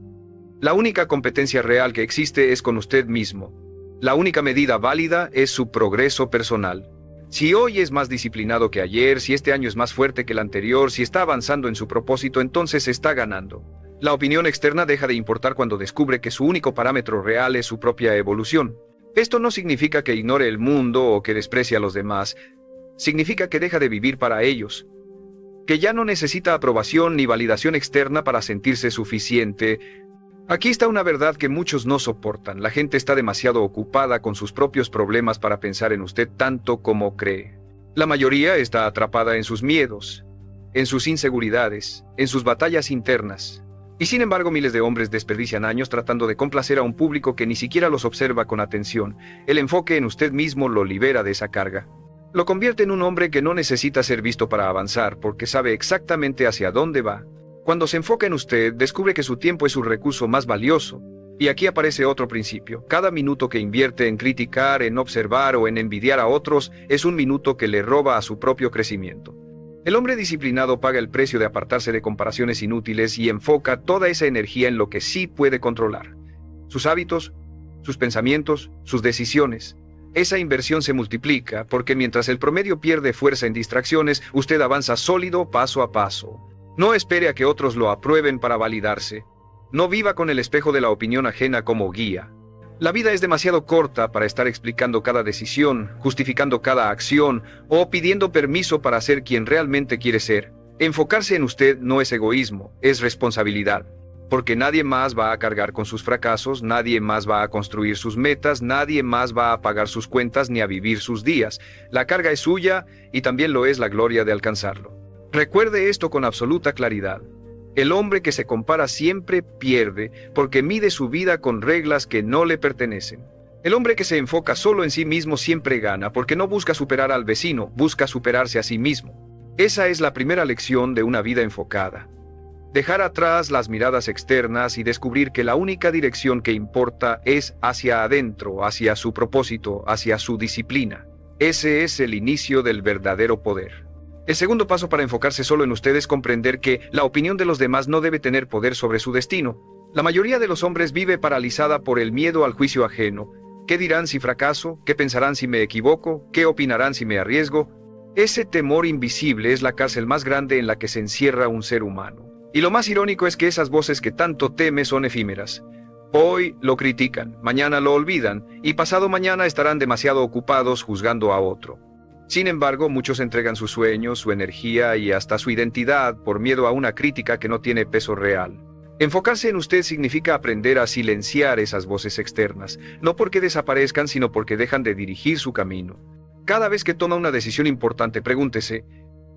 La única competencia real que existe es con usted mismo. La única medida válida es su progreso personal. Si hoy es más disciplinado que ayer, si este año es más fuerte que el anterior, si está avanzando en su propósito, entonces está ganando. La opinión externa deja de importar cuando descubre que su único parámetro real es su propia evolución. Esto no significa que ignore el mundo o que desprecie a los demás. Significa que deja de vivir para ellos, que ya no necesita aprobación ni validación externa para sentirse suficiente. Aquí está una verdad que muchos no soportan: la gente está demasiado ocupada con sus propios problemas para pensar en usted tanto como cree. La mayoría está atrapada en sus miedos, en sus inseguridades, en sus batallas internas. Y sin embargo, miles de hombres desperdician años tratando de complacer a un público que ni siquiera los observa con atención. El enfoque en usted mismo lo libera de esa carga. Lo convierte en un hombre que no necesita ser visto para avanzar, porque sabe exactamente hacia dónde va. Cuando se enfoca en usted, descubre que su tiempo es su recurso más valioso. Y aquí aparece otro principio: cada minuto que invierte en criticar, en observar o en envidiar a otros, es un minuto que le roba a su propio crecimiento. El hombre disciplinado paga el precio de apartarse de comparaciones inútiles y enfoca toda esa energía en lo que sí puede controlar: sus hábitos, sus pensamientos, sus decisiones. Esa inversión se multiplica, porque mientras el promedio pierde fuerza en distracciones, usted avanza sólido paso a paso. No espere a que otros lo aprueben para validarse. No viva con el espejo de la opinión ajena como guía. La vida es demasiado corta para estar explicando cada decisión, justificando cada acción o pidiendo permiso para ser quien realmente quiere ser. Enfocarse en usted no es egoísmo, es responsabilidad. Porque nadie más va a cargar con sus fracasos, nadie más va a construir sus metas, nadie más va a pagar sus cuentas ni a vivir sus días. La carga es suya y también lo es la gloria de alcanzarlo. Recuerde esto con absoluta claridad: el hombre que se compara siempre pierde, porque mide su vida con reglas que no le pertenecen. El hombre que se enfoca solo en sí mismo siempre gana, porque no busca superar al vecino, busca superarse a sí mismo. Esa es la primera lección de una vida enfocada. Dejar atrás las miradas externas y descubrir que la única dirección que importa es hacia adentro, hacia su propósito, hacia su disciplina. Ese es el inicio del verdadero poder. El segundo paso para enfocarse solo en usted es comprender que la opinión de los demás no debe tener poder sobre su destino. La mayoría de los hombres vive paralizada por el miedo al juicio ajeno. ¿Qué dirán si fracaso? ¿Qué pensarán si me equivoco? ¿Qué opinarán si me arriesgo? Ese temor invisible es la cárcel más grande en la que se encierra un ser humano. Y lo más irónico es que esas voces que tanto teme son efímeras. Hoy lo critican, mañana lo olvidan y pasado mañana estarán demasiado ocupados juzgando a otro. Sin embargo, muchos entregan sus sueños, su energía y hasta su identidad por miedo a una crítica que no tiene peso real. Enfocarse en usted significa aprender a silenciar esas voces externas, no porque desaparezcan, sino porque dejan de dirigir su camino. Cada vez que toma una decisión importante, pregúntese,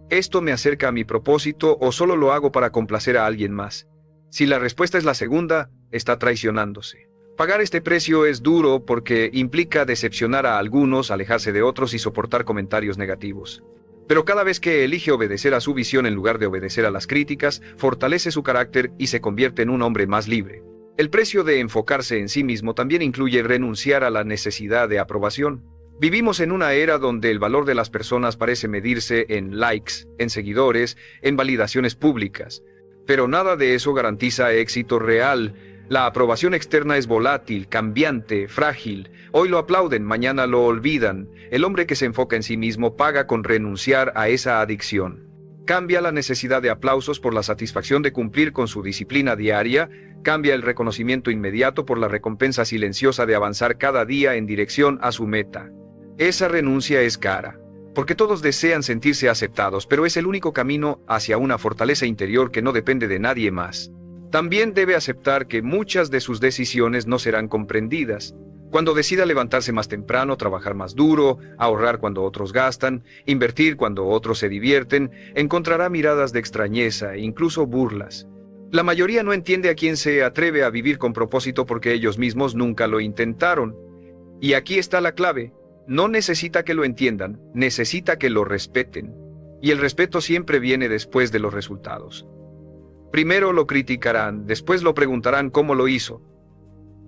¿esto me acerca a mi propósito o solo lo hago para complacer a alguien más? Si la respuesta es la segunda, está traicionándose. Pagar este precio es duro porque implica decepcionar a algunos, alejarse de otros y soportar comentarios negativos. Pero cada vez que elige obedecer a su visión en lugar de obedecer a las críticas, fortalece su carácter y se convierte en un hombre más libre. El precio de enfocarse en sí mismo también incluye renunciar a la necesidad de aprobación. Vivimos en una era donde el valor de las personas parece medirse en likes, en seguidores, en validaciones públicas. Pero nada de eso garantiza éxito real. La aprobación externa es volátil, cambiante, frágil. Hoy lo aplauden, mañana lo olvidan. El hombre que se enfoca en sí mismo paga con renunciar a esa adicción. Cambia la necesidad de aplausos por la satisfacción de cumplir con su disciplina diaria. Cambia el reconocimiento inmediato por la recompensa silenciosa de avanzar cada día en dirección a su meta. Esa renuncia es cara, porque todos desean sentirse aceptados, pero es el único camino hacia una fortaleza interior que no depende de nadie más. También debe aceptar que muchas de sus decisiones no serán comprendidas. Cuando decida levantarse más temprano, trabajar más duro, ahorrar cuando otros gastan, invertir cuando otros se divierten, encontrará miradas de extrañeza e incluso burlas. La mayoría no entiende a quién se atreve a vivir con propósito porque ellos mismos nunca lo intentaron. Y aquí está la clave. No necesita que lo entiendan, necesita que lo respeten. Y el respeto siempre viene después de los resultados. Primero lo criticarán, después lo preguntarán cómo lo hizo.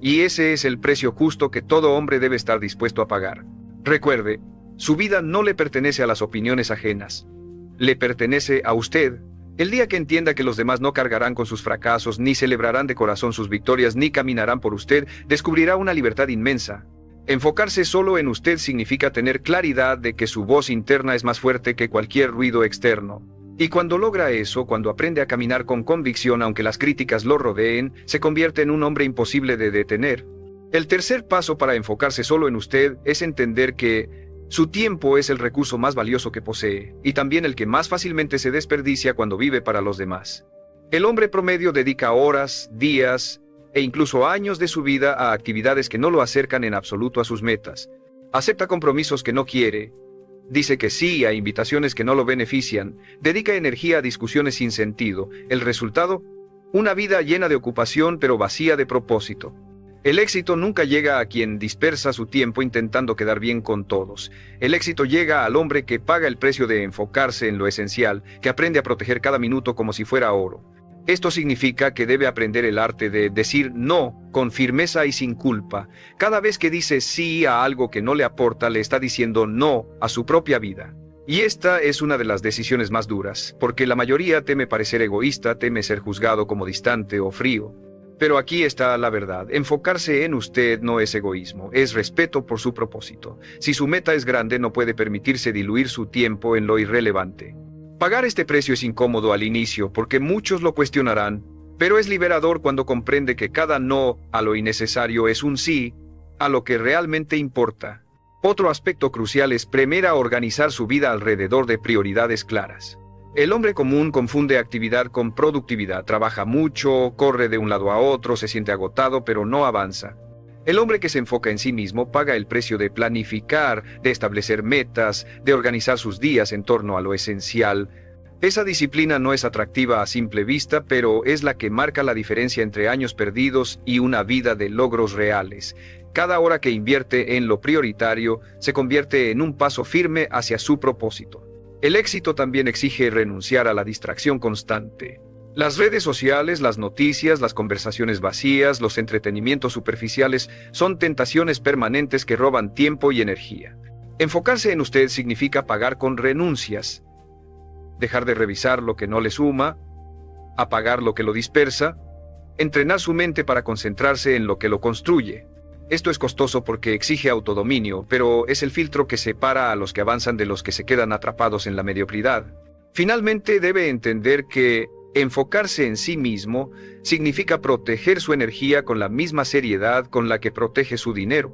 Y ese es el precio justo que todo hombre debe estar dispuesto a pagar. Recuerde, su vida no le pertenece a las opiniones ajenas. Le pertenece a usted. El día que entienda que los demás no cargarán con sus fracasos, ni celebrarán de corazón sus victorias, ni caminarán por usted, descubrirá una libertad inmensa. Enfocarse solo en usted significa tener claridad de que su voz interna es más fuerte que cualquier ruido externo. Y cuando logra eso, cuando aprende a caminar con convicción aunque las críticas lo rodeen, se convierte en un hombre imposible de detener. El tercer paso para enfocarse solo en usted es entender que su tiempo es el recurso más valioso que posee, y también el que más fácilmente se desperdicia cuando vive para los demás. El hombre promedio dedica horas, días e incluso años de su vida a actividades que no lo acercan en absoluto a sus metas. Acepta compromisos que no quiere. Dice que sí a invitaciones que no lo benefician, dedica energía a discusiones sin sentido. El resultado, una vida llena de ocupación pero vacía de propósito. El éxito nunca llega a quien dispersa su tiempo intentando quedar bien con todos. El éxito llega al hombre que paga el precio de enfocarse en lo esencial, que aprende a proteger cada minuto como si fuera oro. Esto significa que debe aprender el arte de decir no con firmeza y sin culpa. Cada vez que dice sí a algo que no le aporta, le está diciendo no a su propia vida. Y esta es una de las decisiones más duras, porque la mayoría teme parecer egoísta, teme ser juzgado como distante o frío. Pero aquí está la verdad. Enfocarse en usted no es egoísmo, es respeto por su propósito. Si su meta es grande, no puede permitirse diluir su tiempo en lo irrelevante. Pagar este precio es incómodo al inicio porque muchos lo cuestionarán, pero es liberador cuando comprende que cada no a lo innecesario es un sí a lo que realmente importa. Otro aspecto crucial es aprender a organizar su vida alrededor de prioridades claras. El hombre común confunde actividad con productividad, trabaja mucho, corre de un lado a otro, se siente agotado pero no avanza. El hombre que se enfoca en sí mismo paga el precio de planificar, de establecer metas, de organizar sus días en torno a lo esencial. Esa disciplina no es atractiva a simple vista, pero es la que marca la diferencia entre años perdidos y una vida de logros reales. Cada hora que invierte en lo prioritario se convierte en un paso firme hacia su propósito. El éxito también exige renunciar a la distracción constante. Las redes sociales, las noticias, las conversaciones vacías, los entretenimientos superficiales son tentaciones permanentes que roban tiempo y energía. Enfocarse en usted significa pagar con renuncias. Dejar de revisar lo que no le suma, apagar lo que lo dispersa, entrenar su mente para concentrarse en lo que lo construye. Esto es costoso porque exige autodominio, pero es el filtro que separa a los que avanzan de los que se quedan atrapados en la mediocridad. Finalmente debe entender que enfocarse en sí mismo significa proteger su energía con la misma seriedad con la que protege su dinero.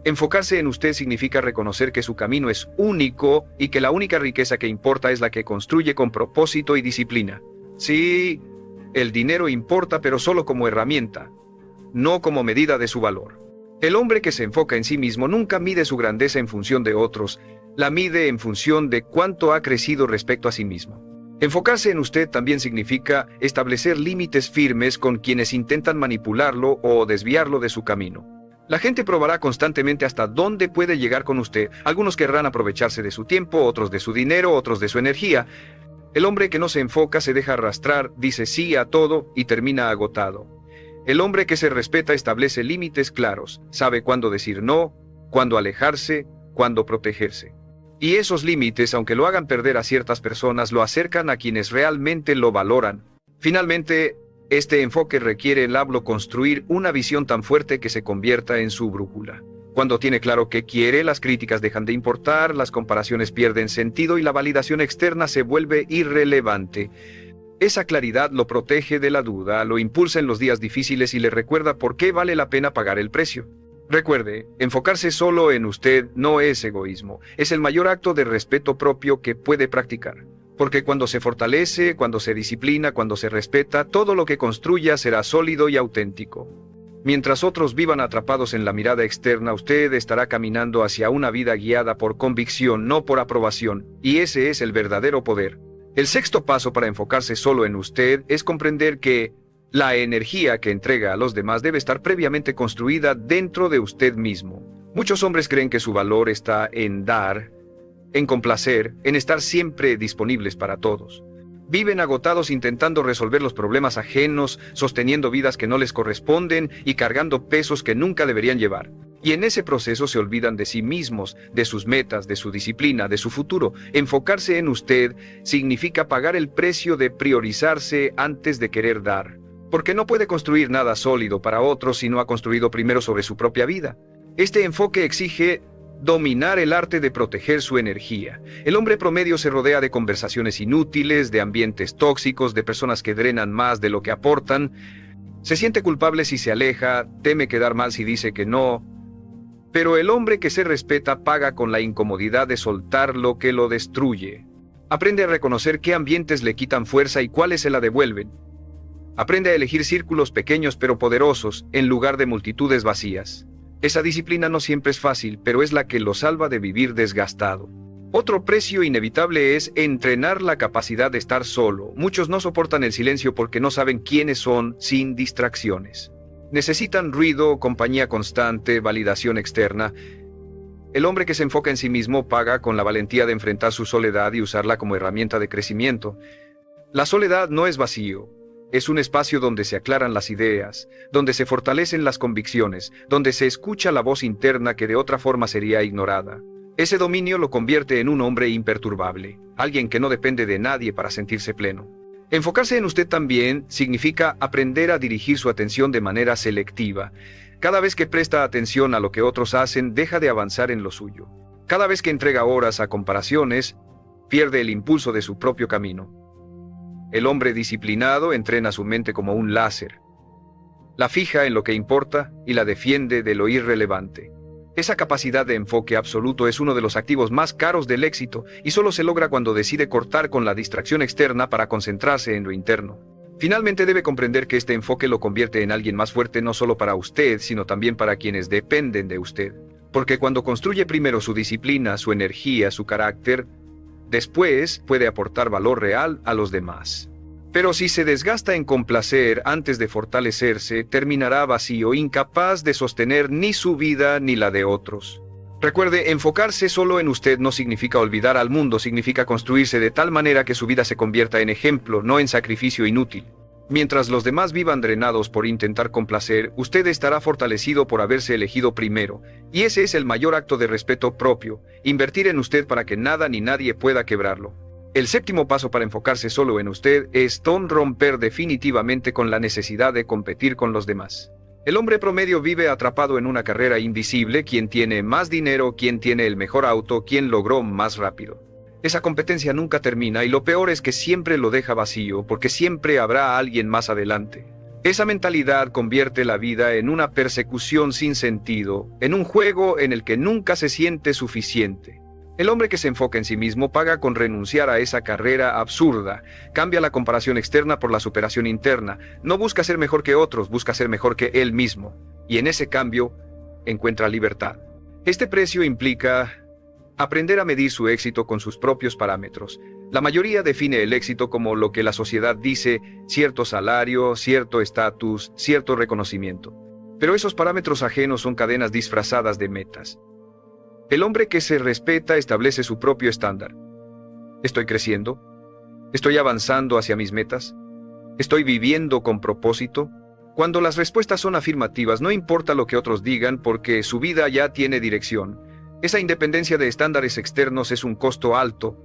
Enfocarse en usted significa reconocer que su camino es único y que la única riqueza que importa es la que construye con propósito y disciplina. Sí, el dinero importa, pero solo como herramienta, no como medida de su valor. El hombre que se enfoca en sí mismo nunca mide su grandeza en función de otros, la mide en función de cuánto ha crecido respecto a sí mismo. Enfocarse en usted también significa establecer límites firmes con quienes intentan manipularlo o desviarlo de su camino. La gente probará constantemente hasta dónde puede llegar con usted. Algunos querrán aprovecharse de su tiempo, otros de su dinero, otros de su energía. El hombre que no se enfoca se deja arrastrar, dice sí a todo y termina agotado. El hombre que se respeta establece límites claros, sabe cuándo decir no, cuándo alejarse, cuándo protegerse. Y esos límites, aunque lo hagan perder a ciertas personas, lo acercan a quienes realmente lo valoran. Finalmente, este enfoque requiere el hablo construir una visión tan fuerte que se convierta en su brújula. Cuando tiene claro qué quiere, las críticas dejan de importar, las comparaciones pierden sentido y la validación externa se vuelve irrelevante. Esa claridad lo protege de la duda, lo impulsa en los días difíciles y le recuerda por qué vale la pena pagar el precio. Recuerde, enfocarse solo en usted no es egoísmo, es el mayor acto de respeto propio que puede practicar. Porque cuando se fortalece, cuando se disciplina, cuando se respeta, todo lo que construya será sólido y auténtico. Mientras otros vivan atrapados en la mirada externa, usted estará caminando hacia una vida guiada por convicción, no por aprobación, y ese es el verdadero poder. El sexto paso para enfocarse solo en usted es comprender que la energía que entrega a los demás debe estar previamente construida dentro de usted mismo. Muchos hombres creen que su valor está en dar, en complacer, en estar siempre disponibles para todos. Viven agotados intentando resolver los problemas ajenos, sosteniendo vidas que no les corresponden y cargando pesos que nunca deberían llevar. Y en ese proceso se olvidan de sí mismos, de sus metas, de su disciplina, de su futuro. Enfocarse en usted significa pagar el precio de priorizarse antes de querer dar. Porque no puede construir nada sólido para otros si no ha construido primero sobre su propia vida. Este enfoque exige dominar el arte de proteger su energía. El hombre promedio se rodea de conversaciones inútiles, de ambientes tóxicos, de personas que drenan más de lo que aportan. Se siente culpable si se aleja, teme quedar mal si dice que no. Pero el hombre que se respeta paga con la incomodidad de soltar lo que lo destruye. Aprende a reconocer qué ambientes le quitan fuerza y cuáles se la devuelven. Aprende a elegir círculos pequeños pero poderosos en lugar de multitudes vacías. Esa disciplina no siempre es fácil, pero es la que lo salva de vivir desgastado. Otro precio inevitable es entrenar la capacidad de estar solo. Muchos no soportan el silencio porque no saben quiénes son sin distracciones. Necesitan ruido, compañía constante, validación externa. El hombre que se enfoca en sí mismo paga con la valentía de enfrentar su soledad y usarla como herramienta de crecimiento. La soledad no es vacío. Es un espacio donde se aclaran las ideas, donde se fortalecen las convicciones, donde se escucha la voz interna que de otra forma sería ignorada. Ese dominio lo convierte en un hombre imperturbable, alguien que no depende de nadie para sentirse pleno. Enfocarse en usted también significa aprender a dirigir su atención de manera selectiva. Cada vez que presta atención a lo que otros hacen, deja de avanzar en lo suyo. Cada vez que entrega horas a comparaciones, pierde el impulso de su propio camino. El hombre disciplinado entrena su mente como un láser. La fija en lo que importa y la defiende de lo irrelevante. Esa capacidad de enfoque absoluto es uno de los activos más caros del éxito y solo se logra cuando decide cortar con la distracción externa para concentrarse en lo interno. Finalmente debe comprender que este enfoque lo convierte en alguien más fuerte no solo para usted, sino también para quienes dependen de usted. Porque cuando construye primero su disciplina, su energía, su carácter, después puede aportar valor real a los demás. Pero si se desgasta en complacer antes de fortalecerse, terminará vacío, incapaz de sostener ni su vida ni la de otros. Recuerde, enfocarse solo en usted no significa olvidar al mundo, significa construirse de tal manera que su vida se convierta en ejemplo, no en sacrificio inútil. Mientras los demás vivan drenados por intentar complacer, usted estará fortalecido por haberse elegido primero, y ese es el mayor acto de respeto propio, invertir en usted para que nada ni nadie pueda quebrarlo. El séptimo paso para enfocarse solo en usted es romper definitivamente con la necesidad de competir con los demás. El hombre promedio vive atrapado en una carrera invisible, quien tiene más dinero, quien tiene el mejor auto, quien logró más rápido. Esa competencia nunca termina y lo peor es que siempre lo deja vacío, porque siempre habrá alguien más adelante. Esa mentalidad convierte la vida en una persecución sin sentido, en un juego en el que nunca se siente suficiente. El hombre que se enfoca en sí mismo paga con renunciar a esa carrera absurda, cambia la comparación externa por la superación interna, no busca ser mejor que otros, busca ser mejor que él mismo, y en ese cambio encuentra libertad. Este precio implica aprender a medir su éxito con sus propios parámetros. La mayoría define el éxito como lo que la sociedad dice, cierto salario, cierto estatus, cierto reconocimiento. Pero esos parámetros ajenos son cadenas disfrazadas de metas. El hombre que se respeta establece su propio estándar. ¿Estoy creciendo? ¿Estoy avanzando hacia mis metas? ¿Estoy viviendo con propósito? Cuando las respuestas son afirmativas, no importa lo que otros digan porque su vida ya tiene dirección. Esa independencia de estándares externos es un costo alto,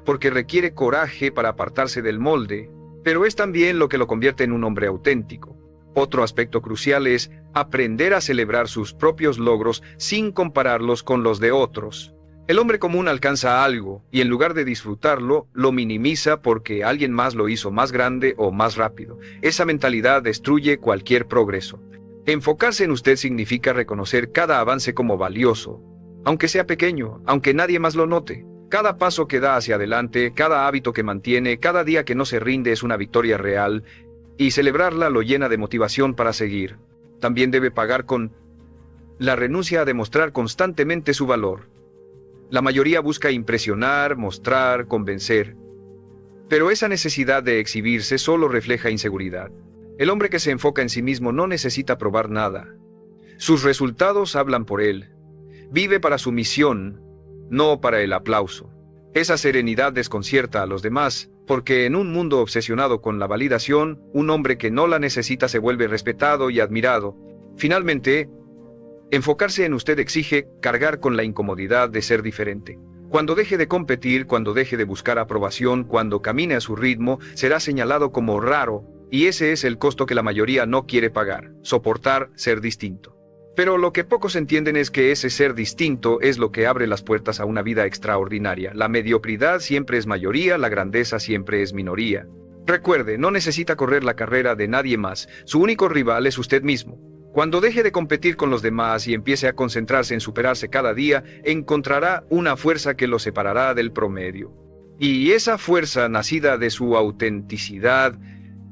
porque requiere coraje para apartarse del molde, pero es también lo que lo convierte en un hombre auténtico. Otro aspecto crucial es aprender a celebrar sus propios logros sin compararlos con los de otros. El hombre común alcanza algo y en lugar de disfrutarlo, lo minimiza porque alguien más lo hizo más grande o más rápido. Esa mentalidad destruye cualquier progreso. Enfocarse en usted significa reconocer cada avance como valioso, aunque sea pequeño, aunque nadie más lo note. Cada paso que da hacia adelante, cada hábito que mantiene, cada día que no se rinde es una victoria real, y celebrarla lo llena de motivación para seguir. También debe pagar con la renuncia a demostrar constantemente su valor. La mayoría busca impresionar, mostrar, convencer. Pero esa necesidad de exhibirse solo refleja inseguridad. El hombre que se enfoca en sí mismo no necesita probar nada. Sus resultados hablan por él. Vive para su misión, no para el aplauso. Esa serenidad desconcierta a los demás, porque en un mundo obsesionado con la validación, un hombre que no la necesita se vuelve respetado y admirado. Finalmente, enfocarse en usted exige cargar con la incomodidad de ser diferente. Cuando deje de competir, cuando deje de buscar aprobación, cuando camine a su ritmo, será señalado como raro, y ese es el costo que la mayoría no quiere pagar, soportar ser distinto. Pero lo que pocos entienden es que ese ser distinto es lo que abre las puertas a una vida extraordinaria. La mediocridad siempre es mayoría, la grandeza siempre es minoría. Recuerde, no necesita correr la carrera de nadie más, su único rival es usted mismo. Cuando deje de competir con los demás y empiece a concentrarse en superarse cada día, encontrará una fuerza que lo separará del promedio. Y esa fuerza nacida de su autenticidad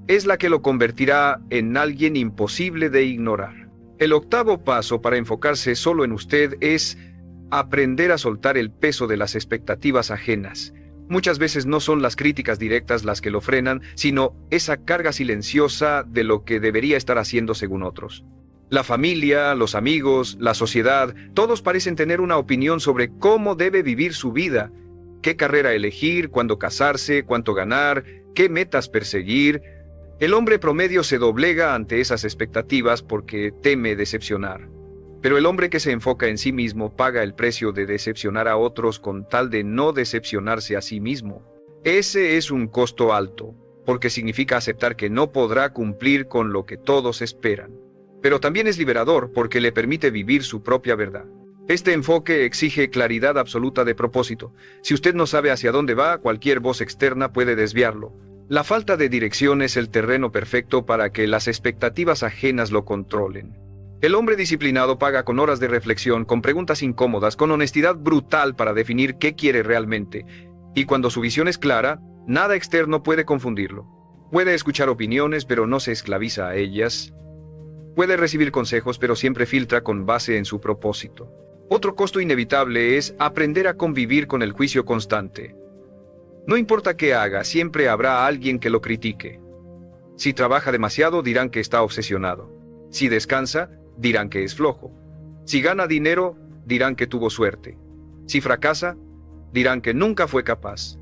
es la que lo convertirá en alguien imposible de ignorar. El octavo paso para enfocarse solo en usted es aprender a soltar el peso de las expectativas ajenas. Muchas veces no son las críticas directas las que lo frenan, sino esa carga silenciosa de lo que debería estar haciendo según otros. La familia, los amigos, la sociedad, todos parecen tener una opinión sobre cómo debe vivir su vida, qué carrera elegir, cuándo casarse, cuánto ganar, qué metas perseguir. El hombre promedio se doblega ante esas expectativas porque teme decepcionar. Pero el hombre que se enfoca en sí mismo paga el precio de decepcionar a otros con tal de no decepcionarse a sí mismo. Ese es un costo alto, porque significa aceptar que no podrá cumplir con lo que todos esperan. Pero también es liberador porque le permite vivir su propia verdad. Este enfoque exige claridad absoluta de propósito. Si usted no sabe hacia dónde va, cualquier voz externa puede desviarlo. La falta de dirección es el terreno perfecto para que las expectativas ajenas lo controlen. El hombre disciplinado paga con horas de reflexión, con preguntas incómodas, con honestidad brutal para definir qué quiere realmente. Y cuando su visión es clara, nada externo puede confundirlo. Puede escuchar opiniones, pero no se esclaviza a ellas. Puede recibir consejos, pero siempre filtra con base en su propósito. Otro costo inevitable es aprender a convivir con el juicio constante. No importa qué haga, siempre habrá alguien que lo critique. Si trabaja demasiado, dirán que está obsesionado. Si descansa, dirán que es flojo. Si gana dinero, dirán que tuvo suerte. Si fracasa, dirán que nunca fue capaz.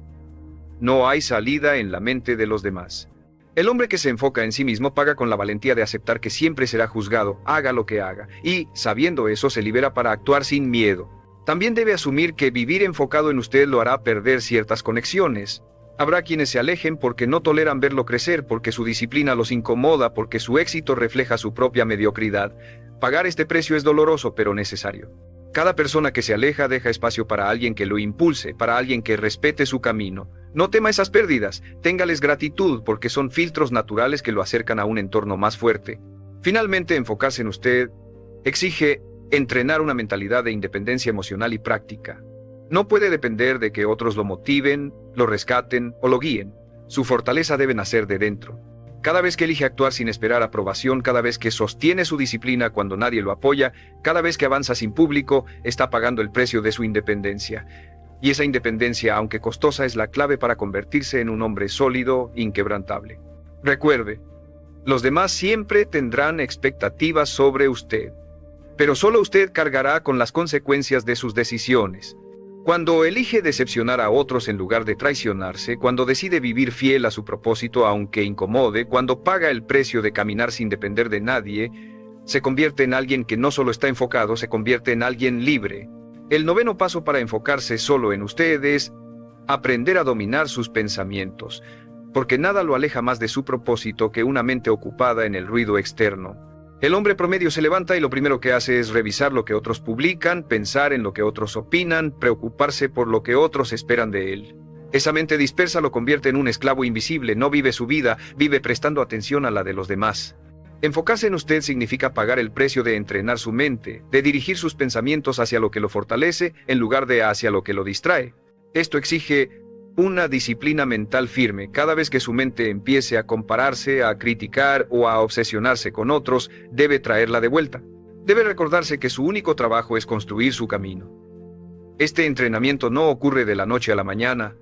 No hay salida en la mente de los demás. El hombre que se enfoca en sí mismo paga con la valentía de aceptar que siempre será juzgado, haga lo que haga, y, sabiendo eso, se libera para actuar sin miedo. También debe asumir que vivir enfocado en usted lo hará perder ciertas conexiones. Habrá quienes se alejen porque no toleran verlo crecer, porque su disciplina los incomoda, porque su éxito refleja su propia mediocridad. Pagar este precio es doloroso pero necesario. Cada persona que se aleja deja espacio para alguien que lo impulse, para alguien que respete su camino. No tema esas pérdidas, téngales gratitud porque son filtros naturales que lo acercan a un entorno más fuerte. Finalmente, enfocarse en usted exige entrenar una mentalidad de independencia emocional y práctica. No puede depender de que otros lo motiven, lo rescaten o lo guíen. Su fortaleza debe nacer de dentro. Cada vez que elige actuar sin esperar aprobación, cada vez que sostiene su disciplina cuando nadie lo apoya, cada vez que avanza sin público, está pagando el precio de su independencia. Y esa independencia, aunque costosa, es la clave para convertirse en un hombre sólido, inquebrantable. Recuerde, los demás siempre tendrán expectativas sobre usted, pero solo usted cargará con las consecuencias de sus decisiones. Cuando elige decepcionar a otros en lugar de traicionarse, cuando decide vivir fiel a su propósito aunque incomode, cuando paga el precio de caminar sin depender de nadie, se convierte en alguien que no solo está enfocado, se convierte en alguien libre. El noveno paso para enfocarse solo en usted es aprender a dominar sus pensamientos, porque nada lo aleja más de su propósito que una mente ocupada en el ruido externo. El hombre promedio se levanta y lo primero que hace es revisar lo que otros publican, pensar en lo que otros opinan, preocuparse por lo que otros esperan de él. Esa mente dispersa lo convierte en un esclavo invisible, no vive su vida, vive prestando atención a la de los demás. Enfocarse en usted significa pagar el precio de entrenar su mente, de dirigir sus pensamientos hacia lo que lo fortalece en lugar de hacia lo que lo distrae. Esto exige una disciplina mental firme. Cada vez que su mente empiece a compararse, a criticar o a obsesionarse con otros, debe traerla de vuelta. Debe recordarse que su único trabajo es construir su camino. Este entrenamiento no ocurre de la noche a la mañana.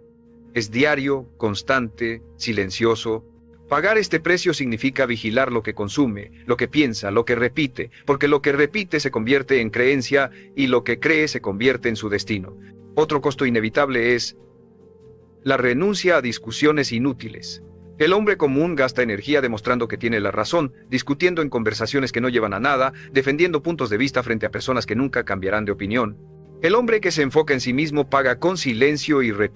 Es diario, constante, silencioso. Pagar este precio significa vigilar lo que consume, lo que piensa, lo que repite, porque lo que repite se convierte en creencia y lo que cree se convierte en su destino. Otro costo inevitable es la renuncia a discusiones inútiles. El hombre común gasta energía demostrando que tiene la razón, discutiendo en conversaciones que no llevan a nada, defendiendo puntos de vista frente a personas que nunca cambiarán de opinión. El hombre que se enfoca en sí mismo paga con silencio y retiro.